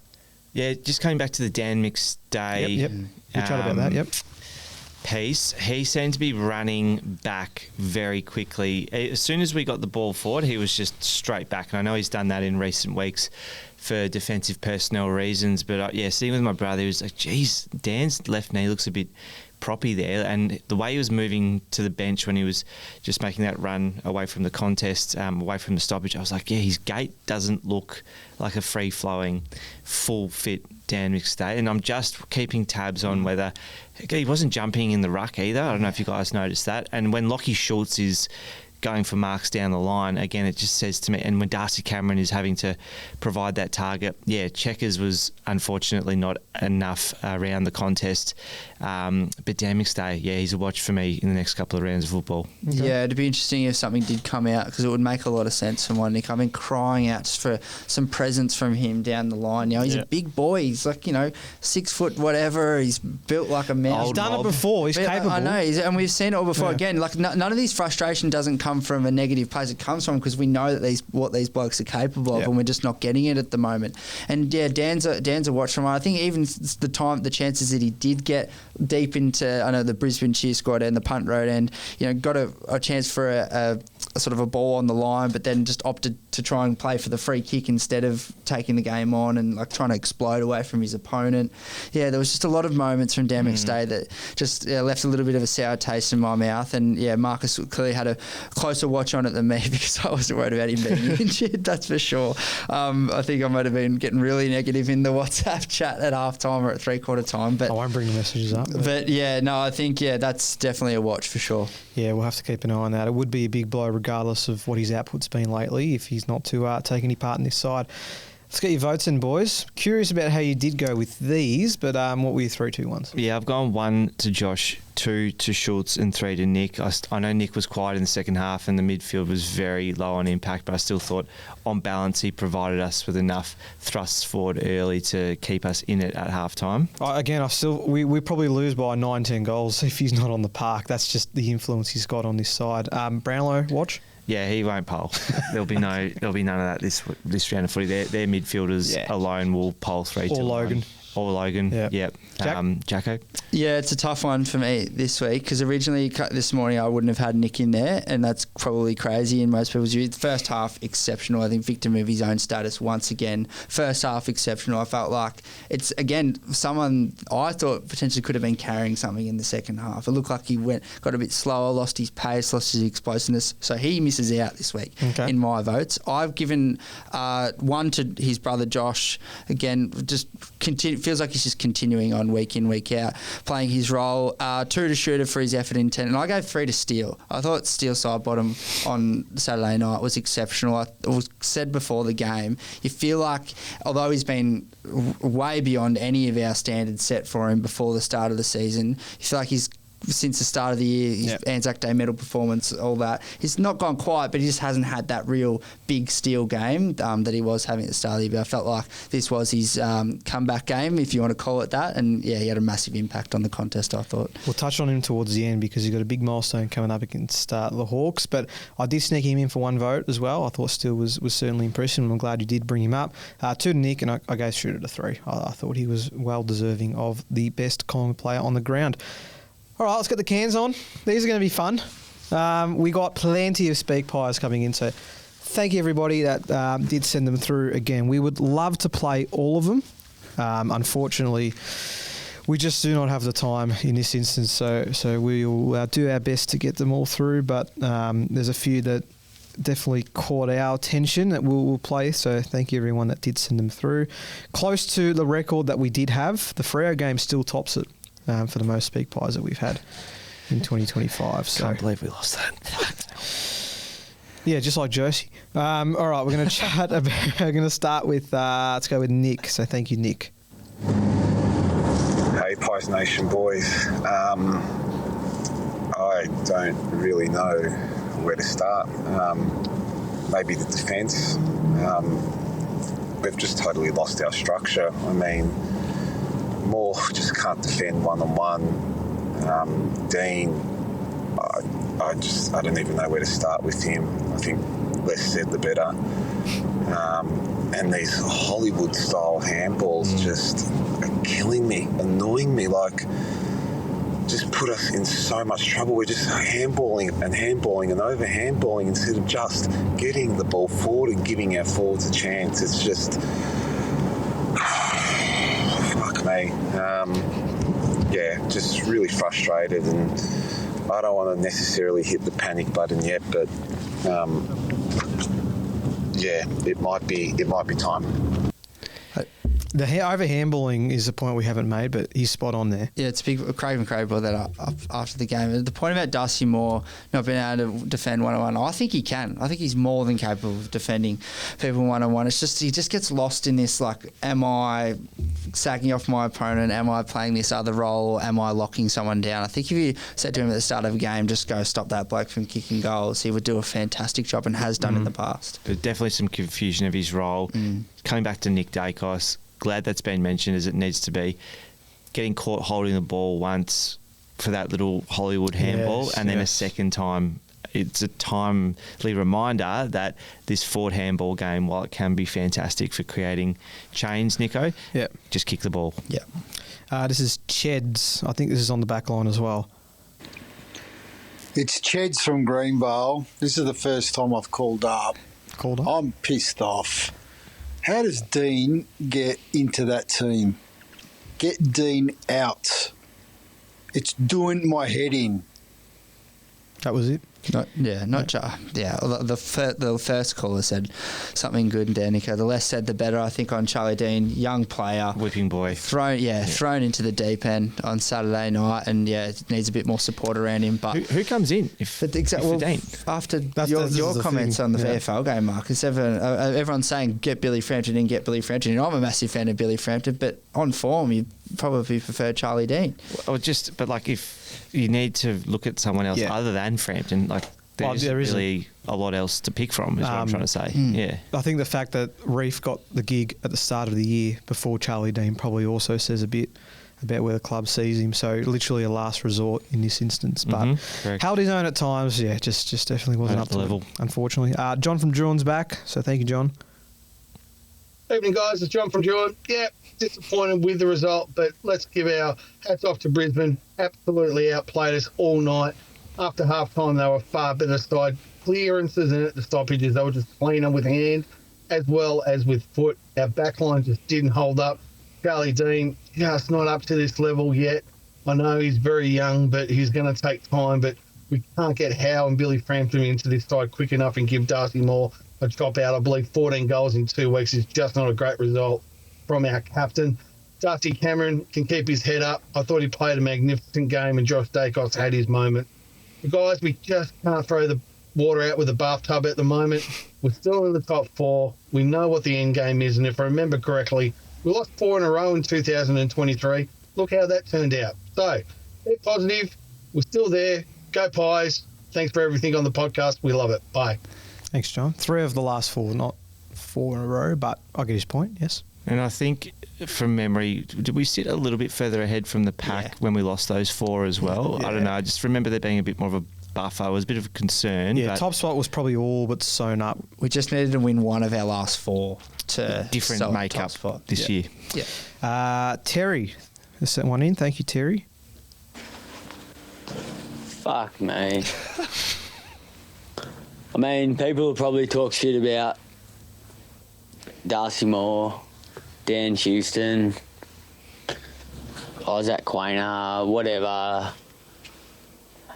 Yeah, just coming back to the Dan McStay. Yep. We chat about that, piece. He seemed to be running back very quickly. As soon as we got the ball forward, he was just straight back. And I know he's done that in recent weeks for defensive personnel reasons. But seeing with my brother, he was like, geez, Dan's left knee looks a bit proppy there. And the way he was moving to the bench when he was just making that run away from the contest, away from the stoppage, I was like, his gait doesn't look like a free-flowing, full-fit Dan McStay. And I'm just keeping tabs on whether he wasn't jumping in the ruck either. I don't know if you guys noticed that. And when Lachie Schultz is going for marks down the line, again, it just says to me, and when Darcy Cameron is having to provide that target, Checkers was unfortunately not enough around the contest. But Dan McStay, he's a watch for me in the next couple of rounds of football. Okay. Yeah, it'd be interesting if something did come out, because it would make a lot of sense for one, Nick. I've been crying out just for some presence from him down the line. He's a big boy. He's like, 6 foot whatever. He's built like a mouse. He's done it before. He's capable. I know, and we've seen it all before. Again, like none of this frustration doesn't come come from a negative place. It comes from because we know that what these blokes are capable of, and we're just not getting it at the moment. And yeah, Dan's a watch from. I think even the chances that he did get deep into, I know the Brisbane cheer squad and the punt road end, got a chance for a sort of a ball on the line, but then just opted to try and play for the free kick instead of taking the game on and like trying to explode away from his opponent. Yeah, there was just a lot of moments from Dan McStay that just left a little bit of a sour taste in my mouth. And yeah, Marcus clearly had a closer watch on it than me because I wasn't worried about him being injured, that's for sure. I think I might have been getting really negative in the WhatsApp chat at halftime or at three-quarter time. But I won't bring the messages up. But yeah, no, I think, that's definitely a watch for sure. Yeah, we'll have to keep an eye on that. It would be a big blow regardless of what his output's been lately if he's not to take any part in this side. Let's get your votes in, boys. Curious about how you did go with these, but what were your 3-2 ones? Yeah, I've gone 1 to Josh, 2 to Schultz, and 3 to Nick. I know Nick was quiet in the second half and the midfield was very low on impact, but I still thought on balance he provided us with enough thrusts forward early to keep us in it at halftime. Again, we probably lose by 9-10 goals if he's not on the park. That's just the influence he's got on this side. Brownlow, watch? Yeah, he won't poll. There'll be none of that this round of footy. Their midfielders alone will poll 3 to 1. Or Logan. Yep. Jacko? Yeah, it's a tough one for me this week because originally this morning I wouldn't have had Nick in there, and that's probably crazy in most people's view. First half, exceptional. I think victim of his own status once again. First half, exceptional. I felt like it's, again, someone I thought potentially could have been carrying something in the second half. It looked like he got a bit slower, lost his pace, lost his explosiveness. So he misses out this week in my votes. I've given 1 to his brother Josh. Again, just feels like he's just continuing on week in, week out, playing his role. 2 to Shooter for his effort in 10. And I gave 3 to Steele. I thought Steele Sidebottom on Saturday night was exceptional. It was said before the game, you feel like, although he's been way beyond any of our standards set for him before the start of the season, you feel like he's, since the start of the year, his Anzac Day medal performance, all that, he's not gone quiet, but he just hasn't had that real big Steele game that he was having at the start of the year. But I felt like this was his comeback game, if you want to call it that. And yeah, he had a massive impact on the contest, I thought. We'll touch on him towards the end because he's got a big milestone coming up against the Hawks. But I did sneak him in for 1 vote as well. I thought Steele was certainly impressive, and I'm glad you did bring him up. 2 to Nick, and I gave Shooter to 3. I thought he was well deserving of the best Collingwood player on the ground. All right, let's get the cans on. These are going to be fun. We got plenty of SpeakPies coming in, so thank you everybody that did send them through again. We would love to play all of them. Unfortunately, we just do not have the time in this instance, so we will do our best to get them all through, but there's a few that definitely caught our attention that we'll play, so thank you everyone that did send them through. Close to the record that we did have, the Freo game still tops it. For the most SpeakPies that we've had in 2025. So. Can't believe we lost that. Yeah, just like Josie. All right, we're going to chat about. We're going to start with. Let's go with Nick. So thank you, Nick. Hey, Pies Nation boys. I don't really know where to start. Maybe the defence. We've just totally lost our structure. I mean, Moore just can't defend one-on-one. Dean, I don't even know where to start with him. I think less said the better. And these Hollywood-style handballs just are killing me, annoying me. Like, just put us in so much trouble. We're just handballing and over-handballing instead of just getting the ball forward and giving our forwards a chance. It's just... me. Just really frustrated, and I don't want to necessarily hit the panic button yet, but it might be time. The over-handballing is the point we haven't made, but he's spot on there. Yeah, it's big. Craig brought that up after the game. The point about Darcy Moore not being able to defend one-on-one, I think he can. I think he's more than capable of defending people one-on-one. It's just he just gets lost in this, like, am I sacking off my opponent? Am I playing this other role? Am I locking someone down? I think if you said to him at the start of a game, just go stop that bloke from kicking goals, he would do a fantastic job and has done in the past. But definitely some confusion of his role. Coming back to Nick Dacos, glad that's been mentioned as it needs to be. Getting caught holding the ball once for that little Hollywood handball, and then a second time it's a timely reminder that this Ford handball game, while it can be fantastic for creating chains, Nico, just kick the ball. Yeah. This is Cheds. I think this is on the back line as well. It's Cheds from Greenvale. This is the first time I've called up. I'm pissed off. How does Dean get into that team? Get Dean out. It's doing my head in. That was it. The first caller said something good there, Nico. The less said, the better. I think on Charlie Dean, young player, whipping boy, thrown into the deep end on Saturday night, and needs a bit more support around him. But who comes in if Dean? After your comments on the VFL game, Marcus, everyone's saying get Billy Frampton in, get Billy Frampton in. I'm a massive fan of Billy Frampton, but on form, you probably prefer Charlie Dean. If you need to look at someone else other than Frampton, there's really a lot else to pick from, is what I'm trying to say. Yeah, I think the fact that Reef got the gig at the start of the year before Charlie Dean probably also says a bit about where the club sees him. So literally a last resort in this instance. But held his own at times. Yeah, just definitely wasn't up to level, unfortunately. John from Druin's back. So thank you, John. Evening, guys. It's John from Druin. Yeah, disappointed with the result, but let's give our hats off to Brisbane. Absolutely outplayed us all night. After half-time, they were far better side. Clearances and at the stoppages, they were just cleaner with hand as well as with foot. Our backline just didn't hold up. Charlie Dean, just not up to this level yet. I know he's very young, but he's going to take time. But we can't get Howe and Billy Frampton into this side quick enough and give Darcy Moore a drop out. I believe 14 goals in 2 weeks is just not a great result from our captain. Darcy Cameron can keep his head up. I thought he played a magnificent game, and Josh Dacos had his moment. But guys, we just can't throw the water out with the bathtub at the moment. We're still in the top 4. We know what the end game is, and if I remember correctly, we lost 4 in a row in 2023. Look how that turned out. So, be positive. We're still there. Go Pies. Thanks for everything on the podcast. We love it. Bye. Thanks, John. 3 of the last 4, not 4 in a row, but I get his point, yes. And I think, from memory, did we sit a little bit further ahead from the pack when we lost those 4 as well? I don't know. I just remember there being a bit more of a buffer. It was a bit of a concern. Yeah, top spot was probably all but sewn up. We just needed to win one of our last 4 to different makeup this year. Yeah. Terry has sent one in. Thank you, Terry. Fuck me. I mean, people will probably talk shit about Darcy Moore, Dan Houston, Isaac Quainer, whatever.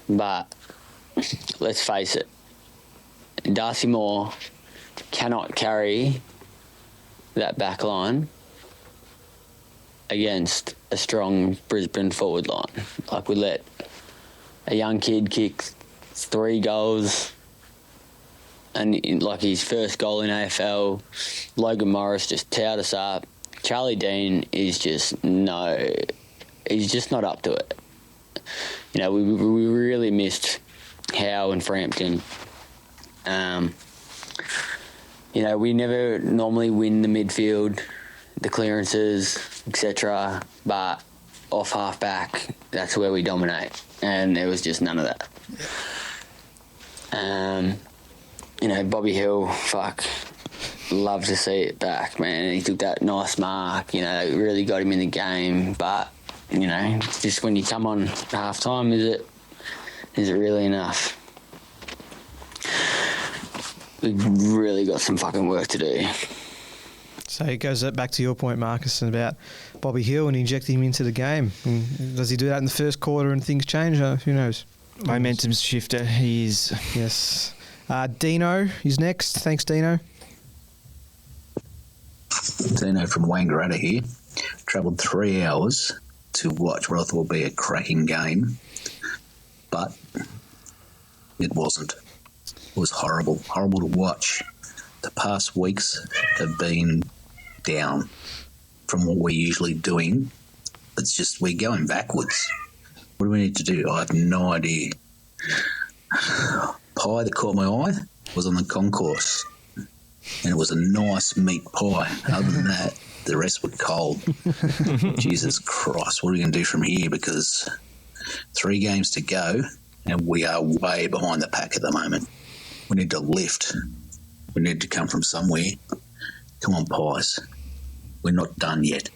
But let's face it, Darcy Moore cannot carry that back line against a strong Brisbane forward line. Like, we let a young kid kick 3 goals, and like his first goal in AFL, Logan Morris just towed us up. Charlie Dean is just he's just not up to it. You know, we really missed Howe and Frampton. You know, we never normally win the midfield, the clearances, etc. But off half back, that's where we dominate, and there was just none of that. You know, Bobby Hill, love to see it back, man. He took that nice mark, you know, really got him in the game. But, you know, just when you come on half-time, is it really enough? We've really got some fucking work to do. So it goes back to your point, Marcus, about Bobby Hill and injecting him into the game. And does he do that in the first quarter and things change? Who knows? Momentum shifter, he is. Yes. Dino is next. Thanks, Dino. Dino from Wangaratta here. Travelled 3 hours to watch what I thought would be a cracking game, but it wasn't. It was horrible to watch. The past weeks have been down from what we're usually doing. It's just we're going backwards. What do we need to do? I have no idea. Pie that caught my eye was on the concourse, and it was a nice meat pie. Other than that, the rest were cold. Jesus Christ, what are we going to do from here? Because 3 games to go, and we are way behind the pack at the moment. We need to lift. We need to come from somewhere. Come on, Pies. We're not done yet.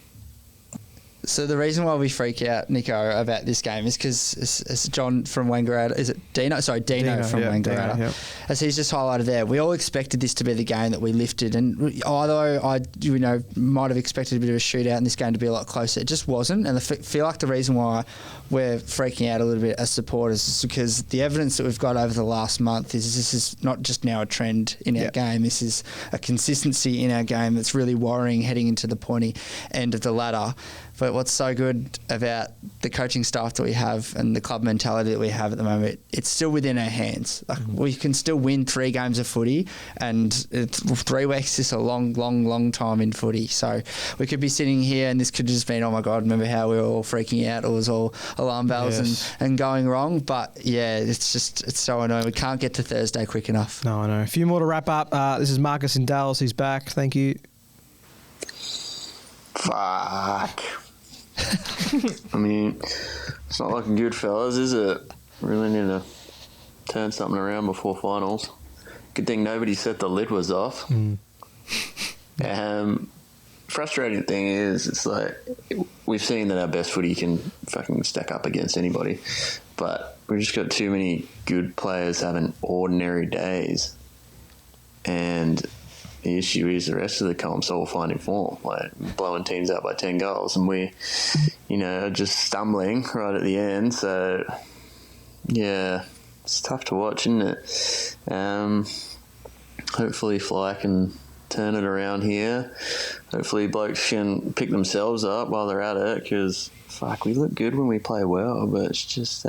So the reason why we freak out, Nico, about this game is because it's John from Wangaratta. Is it Dino? Sorry, Dino from Wangaratta. Dino, yep. As he's just highlighted there, we all expected this to be the game that we lifted. And although I, might have expected a bit of a shootout and this game to be a lot closer, it just wasn't. And I feel like the reason why we're freaking out a little bit as supporters is because the evidence that we've got over the last month is this is not just now a trend in our game. This is a consistency in our game that's really worrying heading into the pointy end of the ladder. But what's so good about the coaching staff that we have and the club mentality that we have at the moment, it's still within our hands. Like we can still win 3 games of footy, and 3 weeks is a long, long, long time in footy. So we could be sitting here and this could have just been, oh my God, remember how we were all freaking out? It was all alarm bells and going wrong. But yeah, it's so annoying. We can't get to Thursday quick enough. No, I know. A few more to wrap up. This is Marcus in Dallas. He's back. Thank you. Fuck. I mean, it's not looking good, fellas, is it? Really need to turn something around before finals. Good thing nobody said the lid was off. Frustrating thing is, it's like we've seen that our best footy can fucking stack up against anybody, but we've just got too many good players having ordinary days, and the issue is the rest of the comp's all finding form, like blowing teams out by 10 goals, and we, just stumbling right at the end. So, yeah, it's tough to watch, isn't it? Hopefully Fly can turn it around here. Hopefully blokes can pick themselves up while they're at it, because, fuck, we look good when we play well, but it's just,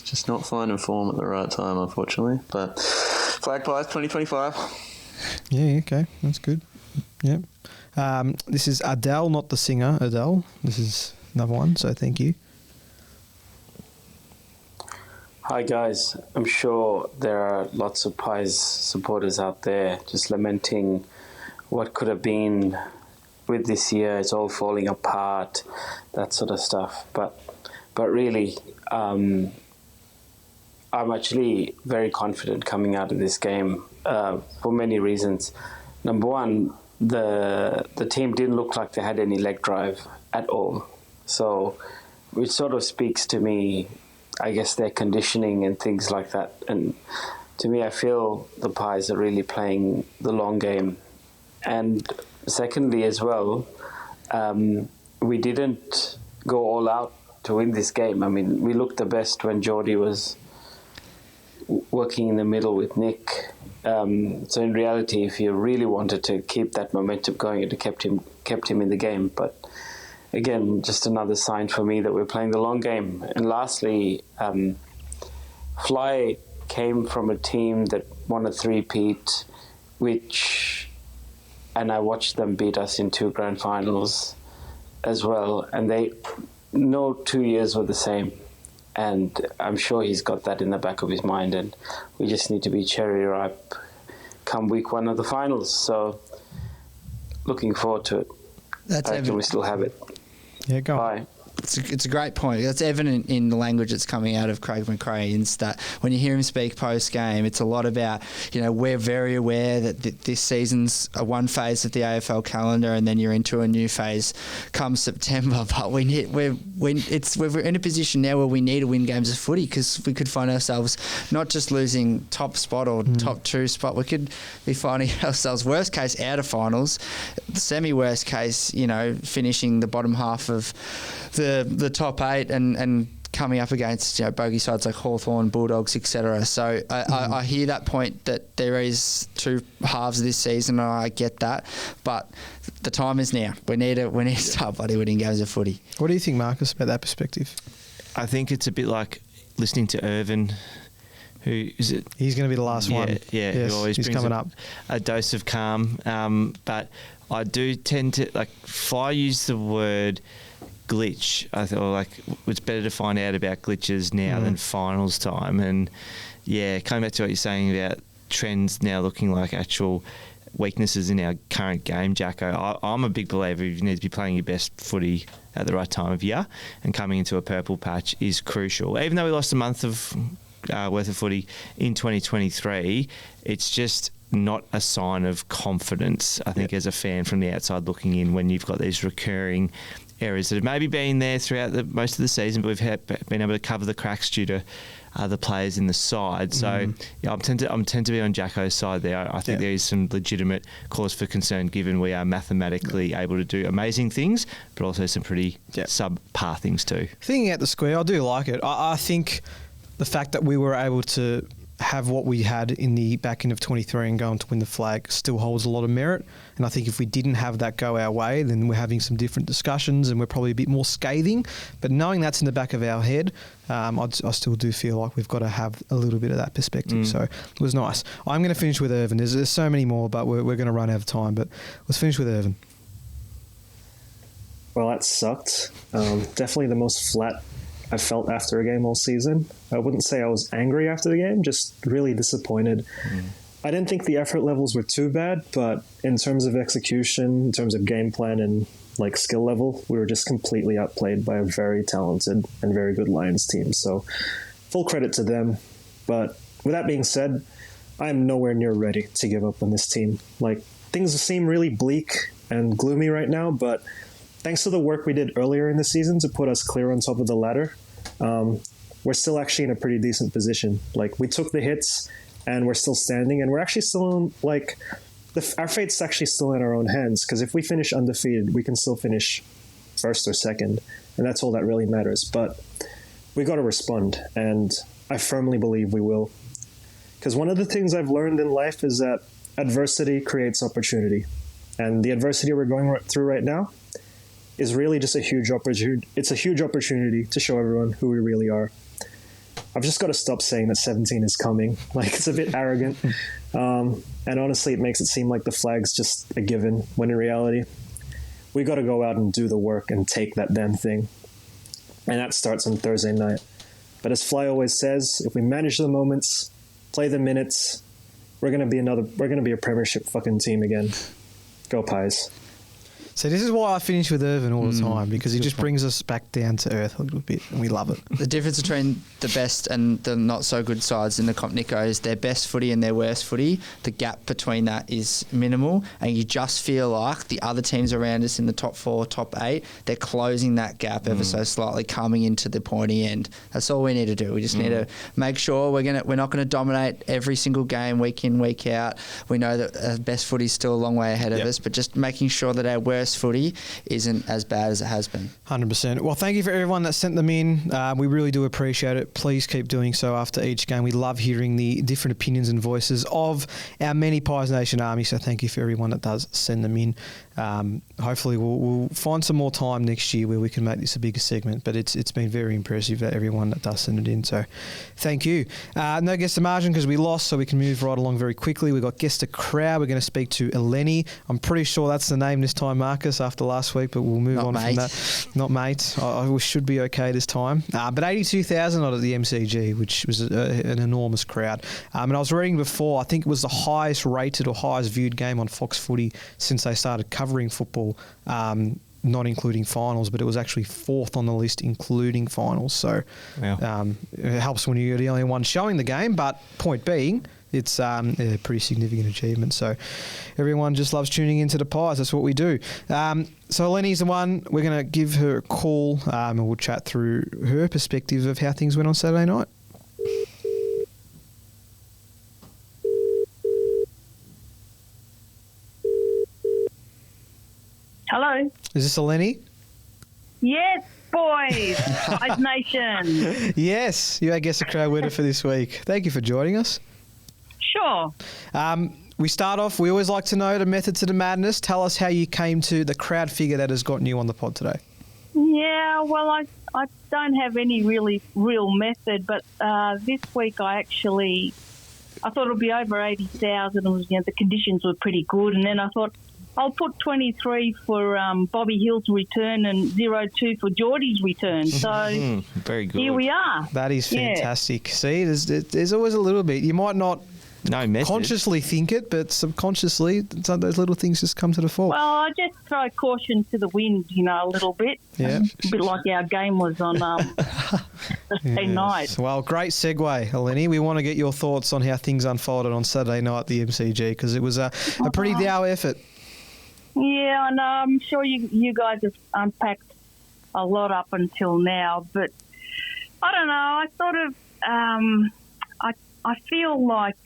just not finding form at the right time, unfortunately. But Flag Pies 2025. Yeah, okay. That's good. Yep. This is Adele, not the singer, Adele. This is another one, so thank you. Hi, guys. I'm sure there are lots of Pies supporters out there just lamenting what could have been with this year. It's all falling apart, that sort of stuff. But really, I'm actually very confident coming out of this game for many reasons. Number one, the team didn't look like they had any leg drive at all. So, which sort of speaks to me, I guess, their conditioning and things like that. And to me, I feel the Pies are really playing the long game. And secondly as well, we didn't go all out to win this game. I mean, we looked the best when Geordie was working in the middle with Nick. So in reality, if you really wanted to keep that momentum going, it kept him in the game. But again, just another sign for me that we're playing the long game. And lastly, Fly came from a team that won a 3-peat, and I watched them beat us in 2 grand finals as well. And no 2 years were the same. And I'm sure he's got that in the back of his mind, and we just need to be cherry ripe come week 1 of the finals. So looking forward to it. I reckon we still have it. Yeah, go on. Bye. It's a great point. That's evident in the language that's coming out of Craig McRae's, that when you hear him speak post-game, it's a lot about, we're very aware that this season's a one phase of the AFL calendar and then you're into a new phase come September. But we're in a position now where we need to win games of footy, because we could find ourselves not just losing top spot or top 2 spot, we could be finding ourselves, worst case, out of finals, semi-worst case, finishing the bottom half of the top 8 and coming up against bogey sides like Hawthorn, Bulldogs, etc. So I hear that point, that there is 2 halves of this season, and I get that, but the time is now. We need to start bloody winning games of footy. What do you think, Marcus, about that perspective? I think it's a bit like listening to Irvin. Who is it? He's going to be the last one. Yeah, yes, who always he's brings coming up. A dose of calm. But I do tend to, if I use the word glitch, I thought it's better to find out about glitches now than finals time. And yeah, coming back to what you're saying about trends now looking like actual weaknesses in our current game, Jacko. I'm a big believer you need to be playing your best footy at the right time of year, and coming into a purple patch is crucial. Even though we lost a month of worth of footy in 2023, it's just not a sign of confidence, I think, as a fan from the outside looking in, when you've got these recurring errors that have maybe been there throughout most of the season, but we've been able to cover the cracks due to other players in the side. So I'm tend to be on Jacko's side there. I think there is some legitimate cause for concern, given we are mathematically able to do amazing things, but also some pretty subpar things too. Thinking at the square, I do like it. I think the fact that we were able to have what we had in the back end of 23 and go on to win the flag still holds a lot of merit. And I think if we didn't have that go our way, then we're having some different discussions and we're probably a bit more scathing. But knowing that's in the back of our head, I still do feel like we've got to have a little bit of that perspective. So it was nice. I'm going to finish with Irvin. There's so many more, but we're going to run out of time. But let's finish with Irvin. Well, that sucked. Definitely the most flat I felt after a game all season. I wouldn't say I was angry after the game, just really disappointed. I didn't think the effort levels were too bad, but in terms of execution, in terms of game plan and like skill level, we were just completely outplayed by a very talented and very good Lions team. So full credit to them. But with that being said, I am nowhere near ready to give up on this team. Like, things seem really bleak and gloomy right now, but thanks to the work we did earlier in the season to put us clear on top of the ladder, we're still actually in a pretty decent position. Like, we took the hits and we're still standing, and we're actually still in, like, our fate's actually still in our own hands, because if we finish undefeated, we can still finish first or second, and that's all that really matters. But we got to respond, and I firmly believe we will. Because one of the things I've learned in life is that adversity creates opportunity, and the adversity we're going through right now is really just a huge opportunity. It's a huge opportunity to show everyone who we really are. I've just got to stop saying that 17 is coming. Like, it's a bit arrogant. And honestly, it makes it seem like the flag's just a given, when in reality, we got to go out and do the work and take that damn thing. And that starts on Thursday night. But as Fly always says, if we manage the moments, play the minutes, we're going to be a premiership fucking team again. Go Pies. So this is why I finish with Irvin all the time, because he just brings us back down to earth a little bit, and we love it. The difference between the best and the not so good sides in the comp, Nico, is their best footy and their worst footy. The gap between that is minimal, and you just feel like the other teams around us in the top 4, top 8, they're closing that gap ever so slightly, coming into the pointy end. That's all we need to do. We just need to make sure we're not going to dominate every single game week in, week out. We know that best footy is still a long way ahead of us, but just making sure that our worst footy isn't as bad as it has been. 100%. Well, thank you for everyone that sent them in. We really do appreciate it. Please keep doing so after each game. We love hearing the different opinions and voices of our many Pies Nation army, so thank you for everyone that does send them in. Hopefully we'll find some more time next year where we can make this a bigger segment, but it's been very impressive that everyone that does send it in, so thank you. No guest to margin because we lost, so we can move right along very quickly. We've got guest to crowd. We're going to speak to Eleni. I'm pretty sure that's the name this time, Marcus, after last week, but we'll move on from that. Not mate. I should be okay this time. But 82,000 odd at the MCG, which was an enormous crowd. And I was reading before, I think it was the highest rated or highest viewed game on Fox Footy since they started covering football, not including finals, but it was actually 4th on the list, including finals. So it helps when you're the only one showing the game, but point being, it's a pretty significant achievement. So everyone just loves tuning into the Pies. That's what we do. So Lenny's the one. We're going to give her a call and we'll chat through her perspective of how things went on Saturday night. Hello. Is this Eleni? Yes, boys. Pies Nation. Yes, you, I guess, a crowd winner for this week. Thank you for joining us. Sure. We start off, we always like to know the method to the madness. Tell us how you came to the crowd figure that has gotten you on the pod today. Yeah, well, I don't have any real method, but this week I thought it would be over 80,000. The conditions were pretty good, and then I thought, I'll put 23 for Bobby Hill's return and 0.2 for Geordie's return. So very good. Here we are. That is fantastic. See, there's always a little bit. You might not No method. consciously think it, but subconsciously, those little things just come to the fore. Well, I just throw caution to the wind, a little bit. Yeah. A bit like our game was on Saturday night. Well, great segue, Eleni. We want to get your thoughts on how things unfolded on Saturday night at the MCG, because it was a pretty dour effort. Yeah, I know. I'm sure you guys have unpacked a lot up until now, but I don't know. I sort of I feel like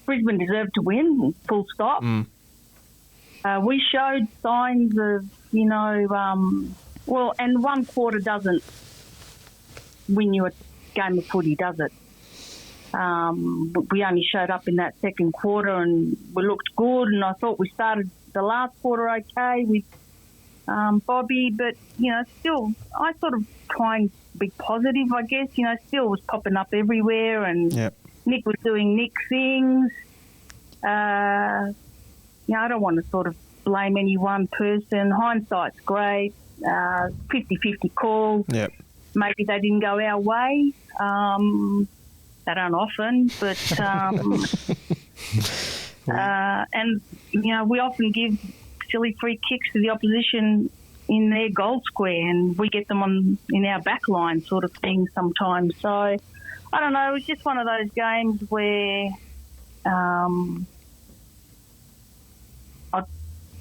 Brisbane deserved to win, full stop. We showed signs of, and one quarter doesn't win you a game of footy, does it? We only showed up in that second quarter and we looked good, and I thought we started the last quarter okay with Bobby, but, still, I sort of try and be positive, I guess. Still was popping up everywhere, and Nick was doing Nick things. I don't want to sort of blame any one person. Hindsight's great. 50-50 calls. Yep. Maybe they didn't go our way. They don't often, but and we often give silly free kicks to the opposition in their goal square, and we get them in our back line, sort of thing sometimes. So I don't know. It was just one of those games where I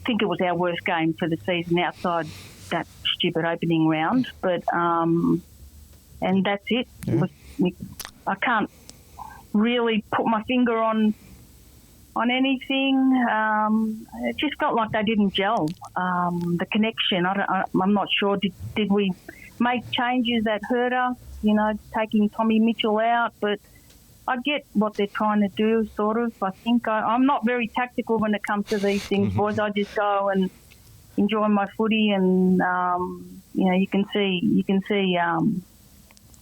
think it was our worst game for the season outside that stupid opening round, but and that's it. Yeah. I can't really put my finger on anything. It just felt like they didn't gel. The connection, I'm not sure. Did we make changes that hurt us? Taking Tommy Mitchell out, but I get what they're trying to do. Sort of. I think I'm not very tactical when it comes to these things, boys. I just go and enjoy my footy, and you can see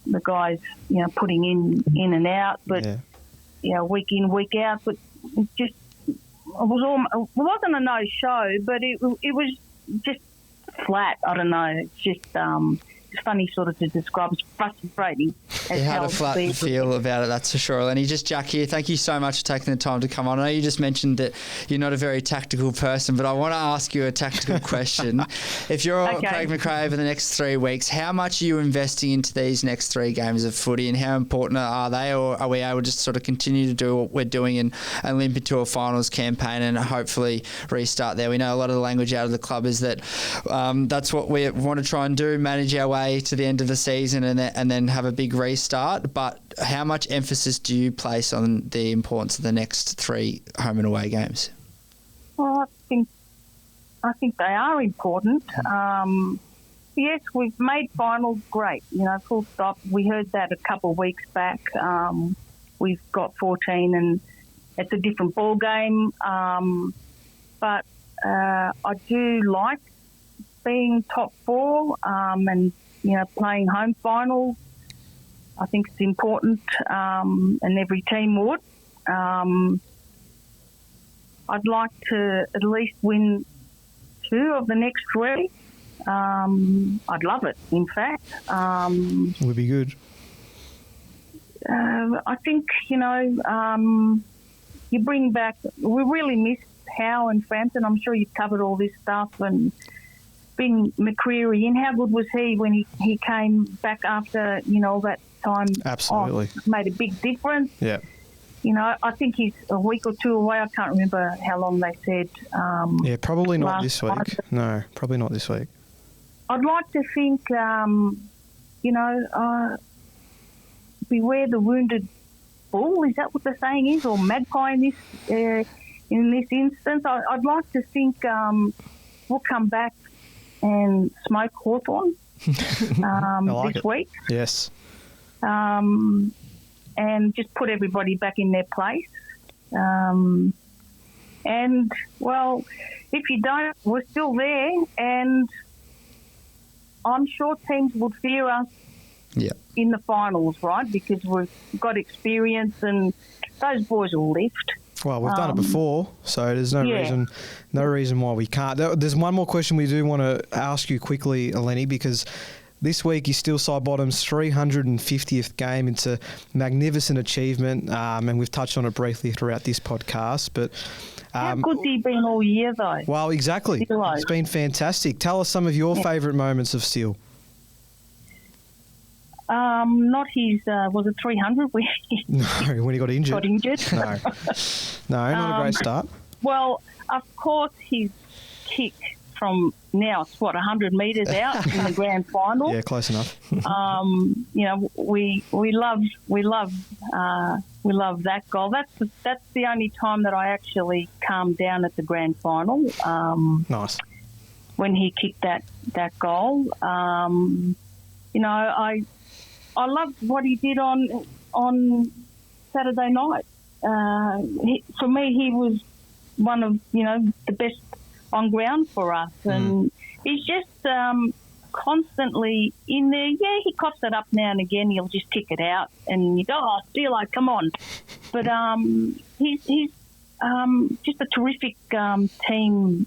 the guys putting in and out, but week in, week out. But it wasn't a no show, but it was just flat. I don't know. It's just it's funny sort of to describe. It's frustrating. You had a flat feel about it, that's for sure. And just Jack here, thank you so much for taking the time to come on. I know you just mentioned that you're not a very tactical person, but I want to ask you a tactical question. If you're Craig McRae over the next 3 weeks, how much are you investing into these next 3 games of footy, and how important are they, or are we able to just sort of continue to do what we're doing and limp into a finals campaign and hopefully restart there? We know a lot of the language out of the club is that that's what we want to try and do, manage our way to the end of the season and then have a big restart. But how much emphasis do you place on the importance of the next 3 home and away games? Well, I think they are important. Yes, we've made finals great, full stop. We heard that a couple of weeks back. We've got 14 and it's a different ball game. But I do like being top 4 and playing home finals. I think it's important, and every team would. I'd like to at least win 2 of the next 3. I'd love it, in fact. It would be good. I think, you bring back... We really miss Howe and Frampton. I'm sure you've covered all this stuff, and being McCreary in, how good was he when he came back after, that time? Absolutely. Made a big difference. Yeah. I think he's a week or 2 away. I can't remember how long they said. Probably not this week. No, probably not this week. I'd like to think, beware the wounded bull. Is that what the saying is? Or magpie in this instance? I'd like to think we'll come back and smoke Hawthorn this week. Yes. And just put everybody back in their place. And, well, if you don't, we're still there, and I'm sure teams would fear us in the finals, right? Because we've got experience and those boys will lift. Well, we've done it before, so there's no reason why we can't. There's one more question we do want to ask you quickly, Eleni, because this week is still Sidebottom's 350th game. It's a magnificent achievement, and we've touched on it briefly throughout this podcast. But how good's he been all year, though? Well, exactly. It's been fantastic. Tell us some of your favourite moments of Steele. Not his, was it 300? No, when he got injured. No, not a great start. Well, of course, his kick from now, it's 100 metres out in the grand final. Yeah, close enough. We love that goal. That's the only time that I actually calmed down at the grand final. Nice. When he kicked that goal. I loved what he did on Saturday night. For me, he was one of the best on ground for us, and he's just constantly in there. Yeah, he coughs it up now and again. He'll just kick it out, and you go, "Oh, Steelo, come on!" But he's just a terrific team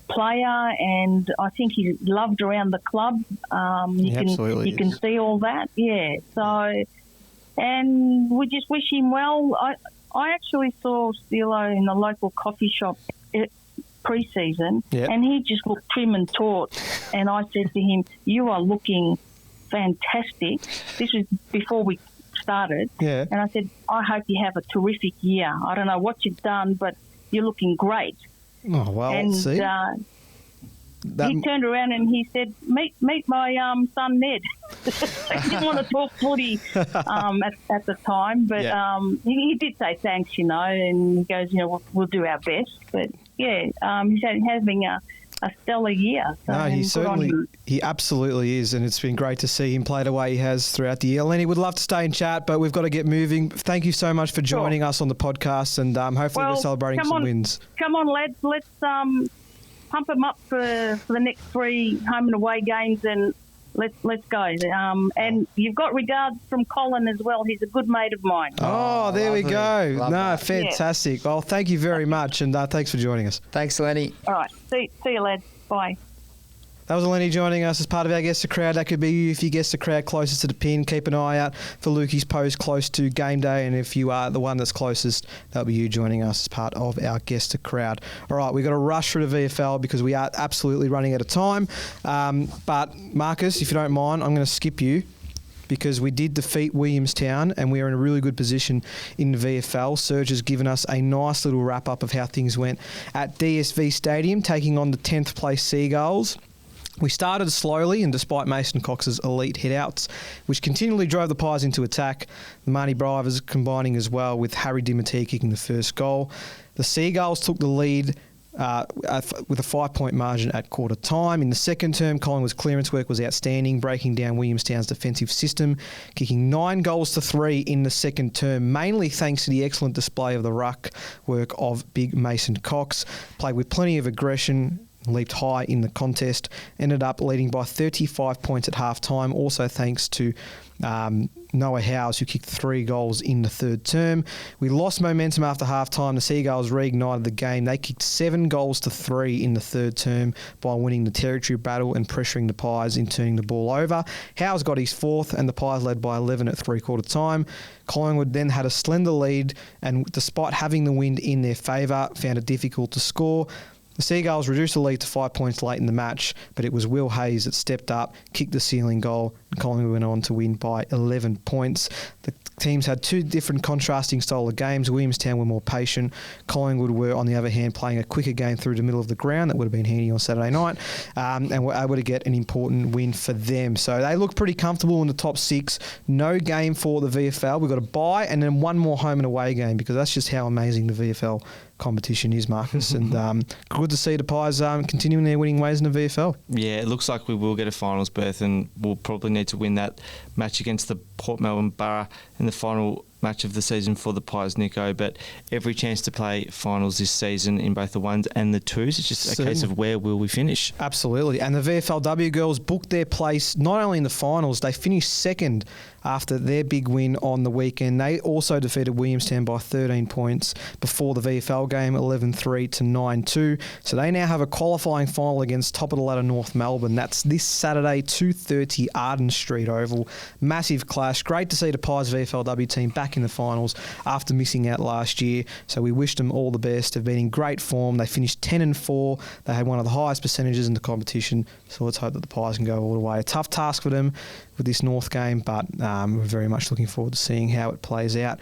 player, and I think he's loved around the club. You can see all that, yeah. So, and we just wish him well. I actually saw Steelo in the local coffee shop pre-season, and he just looked trim and taut. And I said to him, "You are looking fantastic." This was before we started, and I said, "I hope you have a terrific year. I don't know what you've done, but you're looking great." Oh, well, and see. He turned around and he said, meet my son Ned. He didn't want to talk footy at the time, but he did say thanks, and he goes, we'll do our best. But, he's having a stellar year. So, no, he absolutely is, and it's been great to see him play the way he has throughout the year. Lenny, would love to stay and chat, but we've got to get moving. Thank you so much for joining us on the podcast, and hopefully we're celebrating some wins. Come on, lads. Let's pump him up for the next 3 home and away games, and let's go. And you've got regards from Colin as well. He's a good mate of mine. Oh, there we go. Fantastic. Yeah. Well, thank you very much, and thanks for joining us. Thanks, Lenny. All right. See you, lads. Bye. That was Lenny joining us as part of our Guess the Crowd. That could be you if you guess the crowd closest to the pin. Keep an eye out for Lukey's post close to game day, and if you are the one that's closest, that'll be you joining us as part of our Guess the Crowd. All right, we've got to rush through the VFL because we are absolutely running out of time. But Marcus, if you don't mind, I'm going to skip you because we did defeat Williamstown and we are in a really good position in the VFL. Serge has given us a nice little wrap-up of how things went at DSV Stadium, taking on the 10th place Seagulls. We started slowly, and despite Mason Cox's elite hit-outs, which continually drove the Pies into attack, the Marnie Brivers combining as well with Harry Dimity kicking the first goal. The Seagulls took the lead with a 5-point margin at quarter time. In the second term, Collingwood's clearance work was outstanding, breaking down Williamstown's defensive system, kicking 9 goals to 3 in the second term, mainly thanks to the excellent display of the ruck work of Big Mason Cox. Played with plenty of aggression, leaped high in the contest, ended up leading by 35 points at half-time, also thanks to Noah Howes, who kicked 3 goals in the third term. We lost momentum after half-time. The Seagulls reignited the game. They kicked 7 goals to 3 in the third term by winning the territory battle and pressuring the Pies in turning the ball over. Howes got his 4th, and the Pies led by 11 at three-quarter time. Collingwood then had a slender lead, and despite having the wind in their favour, found it difficult to score. The Seagulls reduced the lead to 5 points late in the match, but it was Will Hayes that stepped up, kicked the ceiling goal, and Collingwood went on to win by 11 points. The teams had 2 different contrasting style of games. Williamstown were more patient. Collingwood were, on the other hand, playing a quicker game through the middle of the ground. That would have been handy on Saturday night, and were able to get an important win for them. So they look pretty comfortable in the top 6. No game for the VFL. We've got a bye and then 1 more home and away game because that's just how amazing the VFL competition is, Marcus. And good to see the Pies continuing their winning ways in the VFL. Yeah, it looks like we will get a finals berth, and we'll probably need to win that match against the Port Melbourne Borough in the final match of the season for the Pies, Nico, but every chance to play finals this season in both the ones and the twos. It's just a case of where will we finish. Absolutely. And the VFLW girls booked their place not only in the finals, they finished second after their big win on the weekend. They also defeated Williamstown by 13 points before the VFL game, 11-3 to 9-2. So they now have a qualifying final against top of the ladder North Melbourne. That's this Saturday, 2:30 Arden Street Oval. Massive clash. Great to see the Pies VFLW team back in the finals after missing out last year. So we wish them all the best. They've been in great form. They finished 10-4. They had one of the highest percentages in the competition. So let's hope that the Pies can go all the way. A tough task for them with this North game, but we're very much looking forward to seeing how it plays out.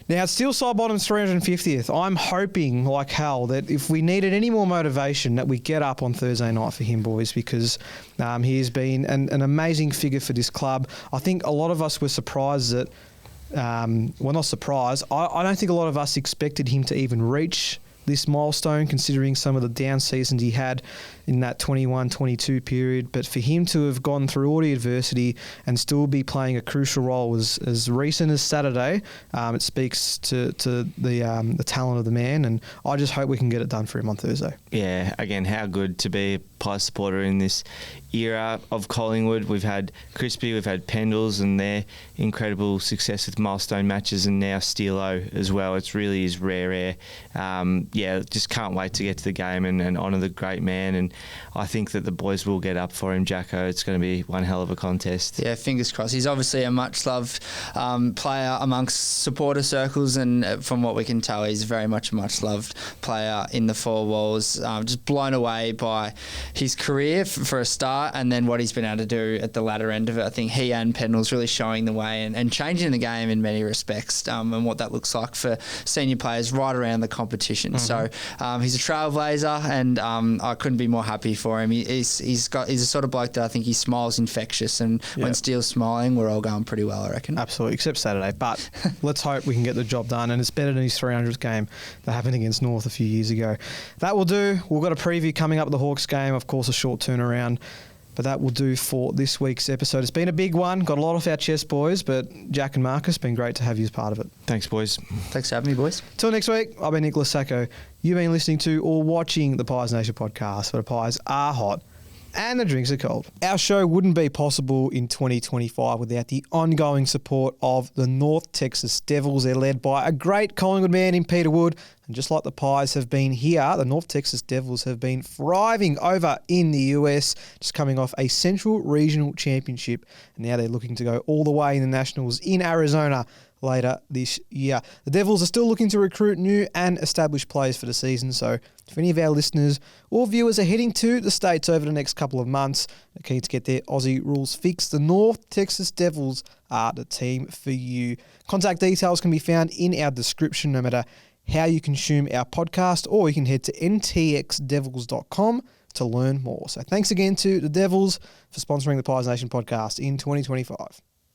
Now, it's still Sidebottom's 350th. I'm hoping, like hell, that if we needed any more motivation, that we get up on Thursday night for him, boys, because he has been an amazing figure for this club. I think a lot of us were surprised that, well, not surprised, I don't think a lot of us expected him to even reach this milestone, considering some of the down seasons he had in that 21-22 period. But for him to have gone through all the adversity and still be playing a crucial role as recent as Saturday, it speaks to the talent of the man, and I just hope we can get it done for him on Thursday. Yeah, again, how good to be a Pies supporter in this era of Collingwood. We've had Crispy, we've had Pendles, and their incredible success with milestone matches, and now Steelo as well. It really is rare. Just can't wait to get to the game and honour the great man, and I think that the boys will get up for him, Jacko. It's going to be one hell of a contest. Yeah, fingers crossed. He's obviously a much-loved player amongst supporter circles, and from what we can tell, he's very much a much-loved player in the four walls. Just blown away by his career for a start, and then what he's been able to do at the latter end of it. I think he and Pendle's really showing the way and changing the game in many respects, and what that looks like for senior players right around the competition. So he's a trailblazer, and I couldn't be more happy for him. He's a sort of bloke that I think he smiles infectious, and when Steele's smiling, we're all going pretty well, I reckon. Absolutely, except Saturday. But let's hope we can get the job done, and it's better than his 300th game that happened against North a few years ago. That will do. We've got a preview coming up at the Hawks game, of course, a short turnaround. But that will do for this week's episode. It's been a big one. Got a lot off our chest, boys. But Jack and Marcus, been great to have you as part of it. Thanks, boys. Thanks for having me, boys. Till next week, I've been Nicholas Sacco. You've been listening to or watching the Pies Nation podcast, where the pies are hot and the drinks are cold. Our show wouldn't be possible in 2025 without the ongoing support of the North Texas Devils. They're led by a great Collingwood man in Peter Wood. And just like the Pies have been here, the North Texas Devils have been thriving over in the US, just coming off a Central Regional Championship. And now they're looking to go all the way in the Nationals in Arizona later this year. The Devils are still looking to recruit new and established players for the season, so if any of our listeners or viewers are heading to the States over the next couple of months, keen to get their Aussie rules fixed, the North Texas Devils are the team for you. Contact details can be found in our description no matter how you consume our podcast, or you can head to ntxdevils.com to learn more. So thanks again to the Devils for sponsoring the Pies Nation podcast in 2025.